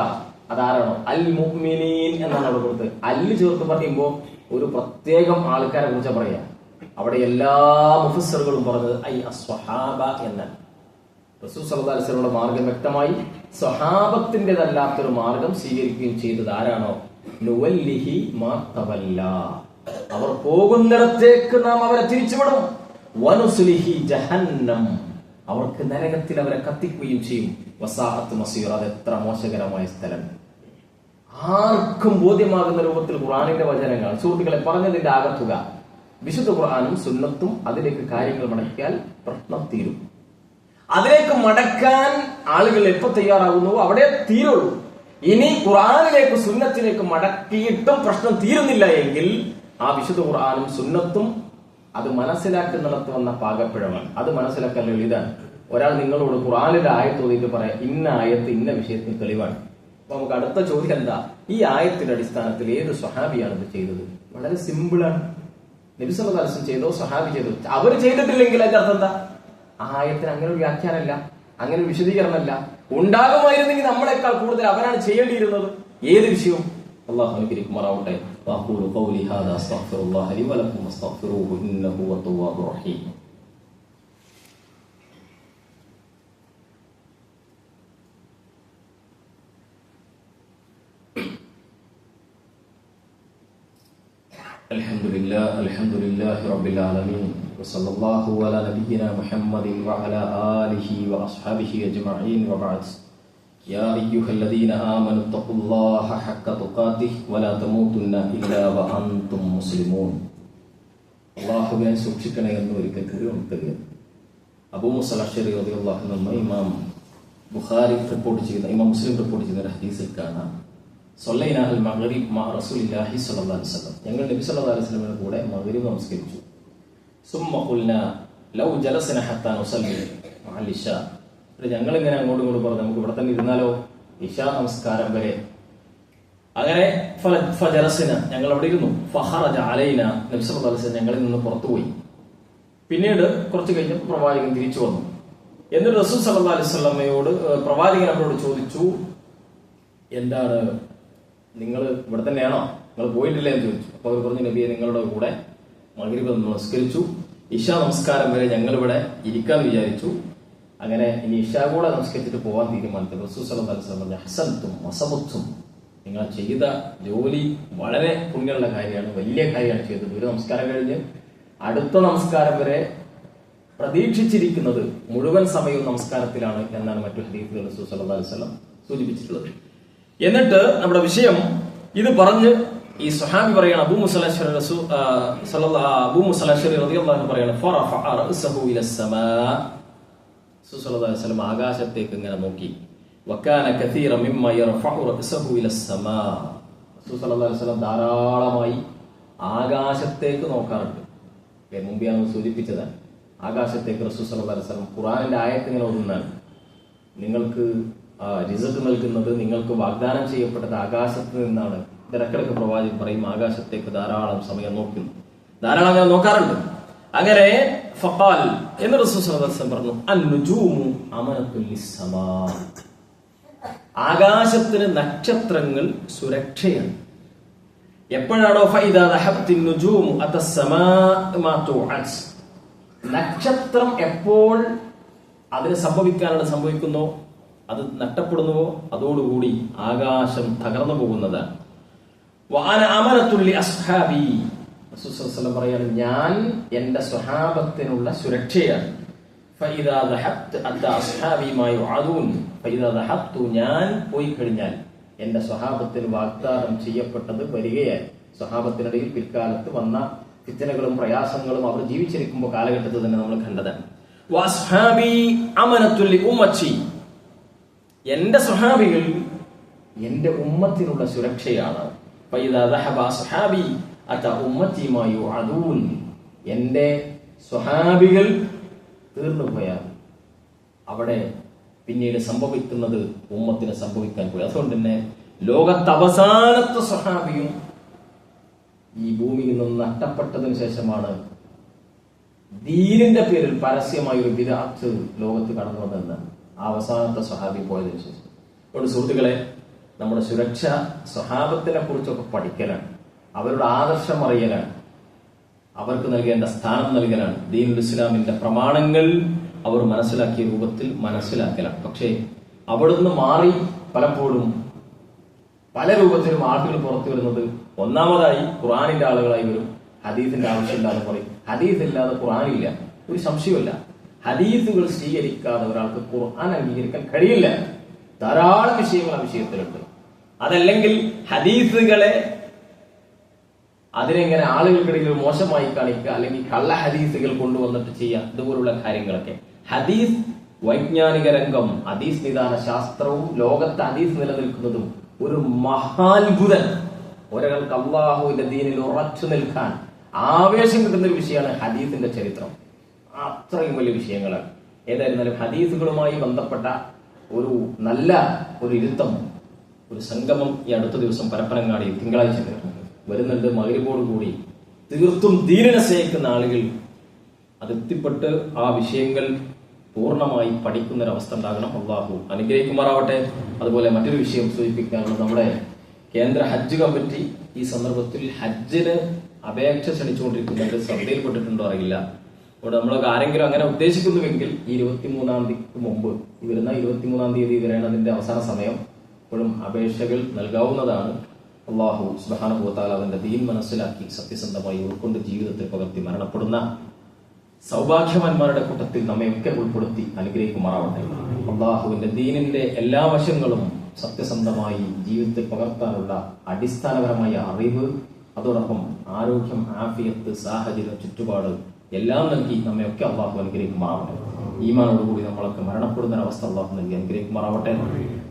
അതാരാണോ? അൽ മുഅ്മിനീൻ എന്നാണ് അവിടെ കൊടുത്തത്. അല്ല് ചേർത്ത് പറയുമ്പോ ഒരു പ്രത്യേകം ആൾക്കാരെ കുറിച്ച് പറയാ. അവിടെ എല്ലാ മുഫസ്സിറുകളും പറഞ്ഞത് ഐ അസ്വഹാബ എന്നാണ്. റസൂൽ സല്ലല്ലാഹു അലൈഹി വസല്ലമയുടെ മാർഗം വ്യക്തമായി, സ്വഹാബത്തിന്റേതല്ലാത്തൊരു മാർഗം സ്വീകരിക്കുകയും ചെയ്തത് ആരാണോ? നുവല്ലിഹി മാ തവല്ല, അവർ പോകുന്നിടത്തേക്ക് നാം അവരെ തിരിച്ചുവിടും. വനുസ്ലിഹി ജഹന്നം, അവർക്ക് നരകത്തിൽ അവരെ കത്തിക്കുകയും ചെയ്യും. വസാഅത്ത് മസീറ, അത് എത്ര മോശകരമായ സ്ഥലം. ആർക്കും ബോധ്യമാകുന്ന രൂപത്തിൽ ഖുർആനിന്റെ വചനങ്ങൾ സുഹൃത്തുക്കളെ പറഞ്ഞതിന്റെ ആകത്തുക. വിശുദ്ധ ഖുർആനും സുന്നത്തും അതിലേക്ക് കാര്യങ്ങൾ മടക്കിയാൽ പ്രശ്നം തീരും. അതിലേക്ക് മടക്കാൻ ആളുകൾ എപ്പോ തയ്യാറാകുന്നുവോ അവിടെ തീരുള്ളൂ. ഇനി ഖുർആനിലേക്ക് സുന്നത്തിലേക്ക് മടക്കിയിട്ടും പ്രശ്നം തീരുന്നില്ല എങ്കിൽ ആ വിശുദ്ധ ഖുർആനും സുന്നത്തും അത് മനസ്സിലാക്കുന്നിടത്ത് വന്ന പാകപ്പിഴവാണ്. അത് മനസ്സിലാക്കാൻ ലളിതാണ്. ഒരാൾ നിങ്ങളോട് ഖുർആനിലെ ആയത്ത് ഓതിയിട്ട് പറയാം, ഇന്ന ആയത്ത് ഇന്ന വിഷയത്തിന് തെളിവാണ്. അപ്പൊ നമുക്ക് അടുത്ത ചോദ്യം എന്താ? ഈ ആയത്തിന്റെ അടിസ്ഥാനത്തിൽ ഏത് സ്വഹാബിയാണ് ഇത് ചെയ്തത്? വളരെ സിമ്പിളാണ്. നബി സല്ലല്ലാഹു അലൈഹി വസല്ലം ചെയ്തോ സ്വഹാബി ചെയ്തോ? അവർ ചെയ്തിട്ടില്ലെങ്കിൽ അതിന്റെ അർത്ഥം എന്താ? ആ ആയത്തിന് അങ്ങനെ ഒരു വ്യാഖ്യാനമല്ല, അങ്ങനെ ഒരു വിശദീകരണമല്ല. ഉണ്ടാകുമായിരുന്നെങ്കിൽ നമ്മളെക്കാൾ കൂടുതൽ അവരാണ് ചെയ്യേണ്ടിയിരുന്നത്. ഏത് വിഷയവും അല്ലാഹു അനുഗ്രഹിക്കുമാറാവട്ടെ. വഖൂലു ഖൗലി ഹാദാ അസ്തഗ്ഫിറുല്ലാഹ ലി വലക്കും വസ്തഗ്ഫിറൂഹു ഇന്നഹു ഹുവ തവ്വാബുർ റഹീം. അൽഹംദുലില്ലാഹി റബ്ബിൽ ആലമീൻ വസല്ലല്ലാഹു അലാ നബിയ്യിനാ മുഹമ്മദിൻ വഅലാ ആലിഹി വഅസ്ഹാബിഹി അജ്മഈൻ വബഅദ്. യാ അയ്യുഹല്ലദീന ആമനു തഖുല്ലാഹ ഹഖ്ക തുഖാതിഹി വലാ തമൂതുന്ന ഇല്ലാ വഅൻതും മുസ്ലിമൂൻ. അല്ലാഹുവിനെ സൂക്ഷിക്കണേ എന്ന് ഒരിക്കൽ കൂടി ഉണർത്തുകയാണ്. അബൂ മൂസ അശ്ശരി റളിയല്ലാഹു അൻഹു ഇമാം ബുഖാരി റിപ്പോർട്ട് ചെയ്യുന്ന, ഇമാം മുസ്ലിം റിപ്പോർട്ട് ചെയ്യുന്ന ഒരു ഹദീസിൽ കാണാം, സല്ലൈനാ അൽ മഗ്രിബ് മഅ റസൂലില്ലാഹി സ്വല്ലല്ലാഹു അലൈഹി വസല്ലം, ഞങ്ങൾ നബി സല്ലല്ലാഹു അലൈഹി വസല്ലമയുടെ കൂടെ മഗ്രിബ് നമസ്കരിച്ചു. സുമ്മ ഖുൽനാ ലൗ ജലസ്നാ ഹത്താ നുസല്ലി മഅൽ ഇശാ, ഞങ്ങൾ ഇങ്ങനെ അങ്ങോട്ടും ഇങ്ങോട്ടും പറഞ്ഞു, നമുക്ക് ഇവിടെ തന്നെ ഇരുന്നാലോ ഇശാ നമസ്കാരം വരെ. അങ്ങനെ ഫജലസ്നാ, ഞങ്ങൾ അവിടെ ഇരുന്നു. ഫഖറജ അലൈനാ, നബി സല്ലല്ലാഹു അലൈഹി വസല്ലം ഞങ്ങളിൽ നിന്ന് പുറത്തുപോയി. പിന്നീട് കുറച്ച് കഴിഞ്ഞപ്പോൾ പ്രവാചകൻ തിരിച്ചു വന്നു. എന്നിട്ട് റസൂൽ സല്ലല്ലാഹു അലൈഹി വസല്ലമയോട് പ്രവാചകൻ അവരോട് ചോദിച്ചു, എന്താണ് നിങ്ങൾ ഇവിടെ തന്നെയാണോ, നിങ്ങൾ പോയിട്ടില്ലേ എന്ന് ചോദിച്ചു. അപ്പൊ അവർ പറഞ്ഞു, നബിയെ നിങ്ങളുടെ കൂടെ മഗ്രിബ് നമസ്കരിച്ചു, ഇശാ നമസ്കാരം വരെ ഞങ്ങൾ ഇവിടെ ഇരിക്കാന്ന് വിചാരിച്ചു. അങ്ങനെ ഇനി ഇശാ കൂടെ നമസ്കരിച്ചിട്ട് പോകാൻ തീരുമാനിച്ചു. റസൂൽ സല്ലല്ലാഹു അലൈഹി വസല്ലം പറഞ്ഞു, ഹസൻതും വസബത്തും, നിങ്ങൾ ചെയ്ത ജോലി വളരെ പുണ്യമുള്ള കാര്യമാണ്, വലിയ കാര്യമാണ് ചെയ്തത്. ഒരു നമസ്കാരം കഴിഞ്ഞ് അടുത്ത നമസ്കാരം വരെ പ്രതീക്ഷിച്ചിരിക്കുന്നത് മുഴുവൻ സമയവും നമസ്കാരത്തിലാണ് എന്നാണ് മറ്റു ഹദീസുകൾ റസൂൽ സല്ലല്ലാഹു അലൈഹി വസല്ലം സൂചിപ്പിച്ചിട്ടുള്ളത്. എന്നിട്ട് നമ്മുടെ വിഷയം ഇത് പറഞ്ഞ് ഈ സ്വഹാബി പറയാണ്, അബൂ മൂസ അശ്ശരി റളിയല്ലാഹു അൻഹു പറയാണ്, ഫറഫഅ റഅസഹു ഇലസ്സമാ, റസൂൽ സല്ലല്ലാഹു അലൈഹി വസല്ലം ആകാശത്തേക്ക് ഇങ്ങനെ നോക്കി. വകാന കസീറ മിമ്മ യർഫഉ റഅസഹു ഇലസ്സമാ, റസൂൽ സല്ലല്ലാഹു അലൈഹി വസല്ലം ധാരാളമായി ആകാശത്തേക്ക് നോക്കാറുണ്ട്. മുമ്പ് ഞാൻ സൂചിപ്പിച്ചത് ആകാശത്തേക്ക് റസൂൽ സല്ലല്ലാഹു അലൈഹി വസല്ലം ഖുർആനിന്റെ ആയത്ത് ഇങ്ങനെ ഓതുന്നതാണ്. നിങ്ങൾക്ക് റിസ്ക് നൽകുന്നത്, നിങ്ങൾക്ക് വാഗ്ദാനം ചെയ്യപ്പെട്ടത് ആകാശത്ത് നിന്നാണ്. ഇടക്കിടക്ക് പ്രവാചകൻ പറയും, ആകാശത്തേക്ക് ധാരാളം സമയം നോക്കുന്നു, ധാരാളം അങ്ങനെ നോക്കാറുണ്ട്. അങ്ങനെ ഫഖാൽ എന്ന് റസൂൽ സല്ലല്ലാഹു അലൈഹി വസല്ലം പറഞ്ഞു, അൻ-നുജൂമു അമനത്തുൽ ലിസ്സമാ, ആകാശത്തിന് നക്ഷത്രങ്ങൾ സുരക്ഷയാണ്. എപ്പോഴാണോ ഫൈദാ ദഹബത്തിൻ നുജൂമു അത്തസ്സമാ മാ തുഅദ്, നക്ഷത്രം എപ്പോൾ അതിന് സംഭവിക്കുന്നോ, അത് നഷ്ടപ്പെടുന്നുവോ, അതോടുകൂടി ആകാശം തകർന്നു പോകുന്നതാണ്. വഅന അമനത്തുൽ ലിഅസ്ഹാബി, റസൂൽ സല്ലല്ലാഹു അലൈഹി വസല്ലം പറയാണ്, ഞാൻ എന്റെ സ്വഹാബത്തിനുള്ള സുരക്ഷയാണ്. ഫഇദാ ദഹബ്തു അത്ത അസ്ഹാബി മാ യുഅദൂൻ ഫഇദാ ദഹബ്തു ഞാൻ പോയി കഴിഞ്ഞാൽ എന്റെ സ്വഹാബത്തിന് വാഗ്ദാനം ചെയ്യപ്പെട്ടത് വരികയായി. സ്വഹാബത്തിനിടയിൽ പിൽക്കാലത്ത് വന്ന ഫിത്നകളും പ്രയാസങ്ങളും അവർ ജീവിച്ചിരിക്കുമ്പോൾ കാലഘട്ടത്തിൽ തന്നെ നമ്മൾ കണ്ടതാണ്. വഅസ്ഹാബി അമനത്തുൽ ലിഉമ്മത്തി, എന്റെ സ്വഹാബികൾ എന്റെ ഉമ്മത്തിനുള്ള സുരക്ഷയാണ്. ഫഇദാ ദഹബ അസ്ഹാബി അത ഉമ്മത്തി മാ യുഅദൂൻ, എന്റെ സ്വഹാബികൾ തീർന്നു പോയാൽ അവിടെ പിന്നീട് സംഭവിക്കുന്നത് ഉമ്മത്തിന് സംഭവിക്കാൻ പോയി. അതുകൊണ്ട് തന്നെ ലോകത്ത് അവസാനത്തെ സ്വഹാബിയും ഈ ഭൂമിയിൽ നിന്ന് നഷ്ടപ്പെട്ടതിന് ശേഷമാണ് ദീനിന്റെ പേരിൽ പരസ്യമായ ഒരു ബിദ്അത്ത് ലോകത്ത് കടന്നു വന്നതെന്നാണ്. ആ അവസാനത്തെ സ്വഹാബി പോയതിനു ശേഷം. അതുകൊണ്ട് സുഹൃത്തുക്കളെ, നമ്മുടെ സുരക്ഷ സ്വഹാബത്തിനെ കുറിച്ചൊക്കെ പഠിക്കലാണ്, അവരുടെ ആദർശം അറിയലാണ്, അവർക്ക് നൽകേണ്ട സ്ഥാനം നൽകലാണ്, ദീനുൽ ഇസ്ലാമിന്റെ പ്രമാണങ്ങൾ അവർ മനസ്സിലാക്കിയ രൂപത്തിൽ മനസ്സിലാക്കലാണ്. പക്ഷേ അവിടുന്ന് മാറി പലപ്പോഴും പല രൂപത്തിലും ആളുകൾ പുറത്തു വരുന്നത്, ഒന്നാമതായി ഖുർആനിന്റെ ആളുകളായി വരും. ഹദീസിന്റെ ആവശ്യമില്ലാതെ പറയും. ഹദീസ് ഇല്ലാതെ ഖുർആനില്ല, ഒരു സംശയമില്ല. ഹദീസുകൾ സ്വീകരിക്കാതെ ഒരാൾക്ക് ഖുർആൻ അംഗീകരിക്കാൻ കഴിയില്ല. ധാരാളം വിഷയങ്ങൾ ആ വിഷയത്തിലുണ്ട്. അതല്ലെങ്കിൽ ഹദീസുകളെ അതിനെങ്ങനെ ആളുകൾക്കിടയിൽ മോശമായി കാണിക്കുക, അല്ലെങ്കിൽ കള്ള ഹദീസുകൾ കൊണ്ടുവന്നിട്ട് ചെയ്യുക, ഇതുപോലുള്ള കാര്യങ്ങളൊക്കെ. ഹദീസ് വൈജ്ഞാനിക രംഗം, ഹദീസ് നിദാന ശാസ്ത്രവും ലോകത്ത് ഹദീസ് നിലനിൽക്കുന്നതും ഒരു മഹാത്ഭുതൻ. ഒരാൾക്ക് അള്ളാഹുവിന്റെ ദീനിൽ ഉറച്ചു നിൽക്കാൻ ആവേശം കിട്ടുന്ന ഒരു വിഷയമാണ് ഹദീസിന്റെ ചരിത്രം. അത്രയും വലിയ വിഷയങ്ങളാണ്. ഏതായിരുന്നാലും ഹദീസുകളുമായി ബന്ധപ്പെട്ട ഒരു നല്ല ഒരു ഇരുത്തം, ഒരു സംഗമം ഈ അടുത്ത ദിവസം പരപ്പനങ്ങാടി തിങ്കളാഴ്ച വരുന്നുണ്ട്. മഗ്‌രിബോട് കൂടി തീർത്തും ദീനിനെ സ്നേഹിക്കുന്ന ആളുകൾ അതെത്തിപ്പെട്ട് ആ വിഷയങ്ങൾ പൂർണ്ണമായി പഠിക്കുന്ന ഒരു അവസ്ഥ ഉണ്ടാകണം. അള്ളാഹു അനുഗ്രഹിക്കുമാറാവട്ടെ. അതുപോലെ മറ്റൊരു വിഷയം സൂചിപ്പിക്കാനുള്ളത്, നമ്മുടെ കേന്ദ്ര ഹജ്ജ് കമ്മിറ്റി ഈ സന്ദർഭത്തിൽ ഹജ്ജിന് അപേക്ഷ ക്ഷണിച്ചുകൊണ്ടിരിക്കുന്നുണ്ട്. ശ്രദ്ധയിൽപ്പെട്ടിട്ടുണ്ടോ അറിയില്ല. അവിടെ നമ്മളൊക്കെ ആരെങ്കിലും അങ്ങനെ ഉദ്ദേശിക്കുന്നുവെങ്കിൽ ഈ 23-ാം തീയതിക്ക് മുമ്പ്, ഈ വരുന്ന 23-ാം തീയതി വരെയാണ് അതിന്റെ അവസാന സമയം. ഇപ്പോഴും അപേക്ഷകൾ നൽകാവുന്നതാണ്. അള്ളാഹു സുബ്ഹാനഹു വ തആല അവന്റെ ദീൻ മനസ്സിലാക്കി സത്യസന്ധമായി ഉൾക്കൊണ്ട് ജീവിതത്തിൽ പകർത്തി മരണപ്പെടുന്ന സൗഭാഗ്യവാന്മാരുടെ കൂട്ടത്തിൽ നമ്മയൊക്കെ ഉൾപ്പെടുത്തി അനുഗ്രഹിക്കുമാറാവട്ടെ. അള്ളാഹുവിന്റെ ദീനിന്റെ എല്ലാ വശങ്ങളും സത്യസന്ധമായി ജീവിതത്തിൽ പകർത്താനുള്ള അടിസ്ഥാനപരമായ അറിവ്, അതോടൊപ്പം ആരോഗ്യം, ആഫിയത്ത്, സാഹചര്യം, ചുറ്റുപാട് എല്ലാം നൽകി നമ്മയൊക്കെ അള്ളാഹു അനുഗ്രഹിക്കുമാറാവട്ടെ. ഈമാനോടുകൂടി നമ്മളൊക്കെ മരണപ്പെടുന്ന അവസ്ഥ അള്ളാഹു നൽകി അനുഗ്രഹിക്കുമാറാവട്ടെ.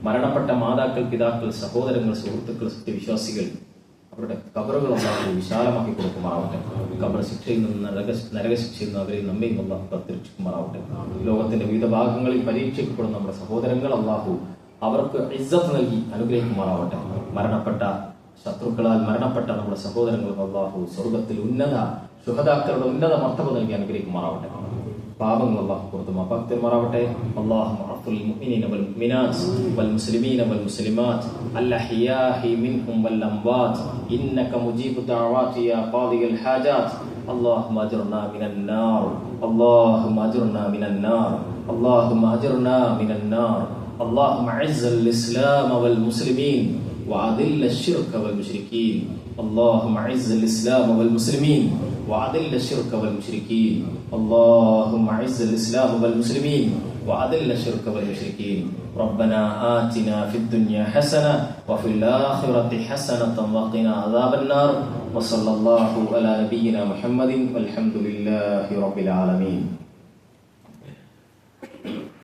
മരണപ്പെട്ട മാതാക്കൾ, പിതാക്കൾ, സഹോദരങ്ങൾ, സുഹൃത്തുക്കൾ, സത്യവിശ്വാസികൾ, അവരുടെ ഖബറുകൾ അള്ളാഹു വിശാലമാക്കി കൊടുക്കുമാറാവട്ടെ. ഖബർ ശിക്ഷയിൽ നിന്ന്, നരകശിക്ഷയിൽ നിന്ന് അവരെ നമ്മയും അള്ളാഹു പ്രത്യക്ഷമാറാവട്ടെ. ലോകത്തിന്റെ വിവിധ ഭാഗങ്ങളിൽ പരീക്ഷിക്കപ്പെടുന്ന നമ്മുടെ സഹോദരങ്ങൾ അള്ളാഹു അവർക്ക് ഇസ്സത്ത് നൽകി അനുഗ്രഹിക്കുമാറാവട്ടെ. മരണപ്പെട്ട ശത്രുക്കളാൽ മരണപ്പെട്ട നമ്മുടെ സഹോദരങ്ങൾക്ക് അള്ളാഹു സ്വർഗത്തിൽ ഉന്നത ശുഹദാക്കളുടെ ഉന്നത മർത്തബ നൽകി അനുഗ്രഹിക്കുമാറാവട്ടെ. പാപങ്ങൾ അല്ലാഹു പുറത്തു മാപ്പാക്കുമാറാവട്ടെ. അല്ലാഹുമ്മ അഫ്ൽ മുഅ്മിനീന വൽ മുഅ്മിനാത്ത് വൽ മുസ്ലിമീന വൽ മുസ്ലിമാത്ത് അൽഅഹ്യാഇ മിൻഹും വൽ അംവാത്ത് ഇന്നക മുജീബു ദഅവാതി യാ ഖാദിയൽ ഹാജാത്ത്. അല്ലാഹുമ്മ അജ്ർനാ മിനൻ നാർ, അല്ലാഹുമ്മ അജ്ർനാ മിനൻ നാർ, അല്ലാഹുമ്മ അജ്ർനാ മിനൻ നാർ. അല്ലാഹുമ്മ അഇസ്സൽ ഇസ്ലാമ വൽ മുസ്ലിമീൻ وأذل الشرك والمشركين. اللهم أعز الإسلام والمسلمين وأذل الشرك والمشركين. اللهم أعز الإسلام والمسلمين وأذل الشرك والمشركين. ربنا آتنا في الدنيا حسنة وفي الآخرة حسنة وقنا عذاب النار. وصلى الله على نبينا محمد والحمد لله رب العالمين.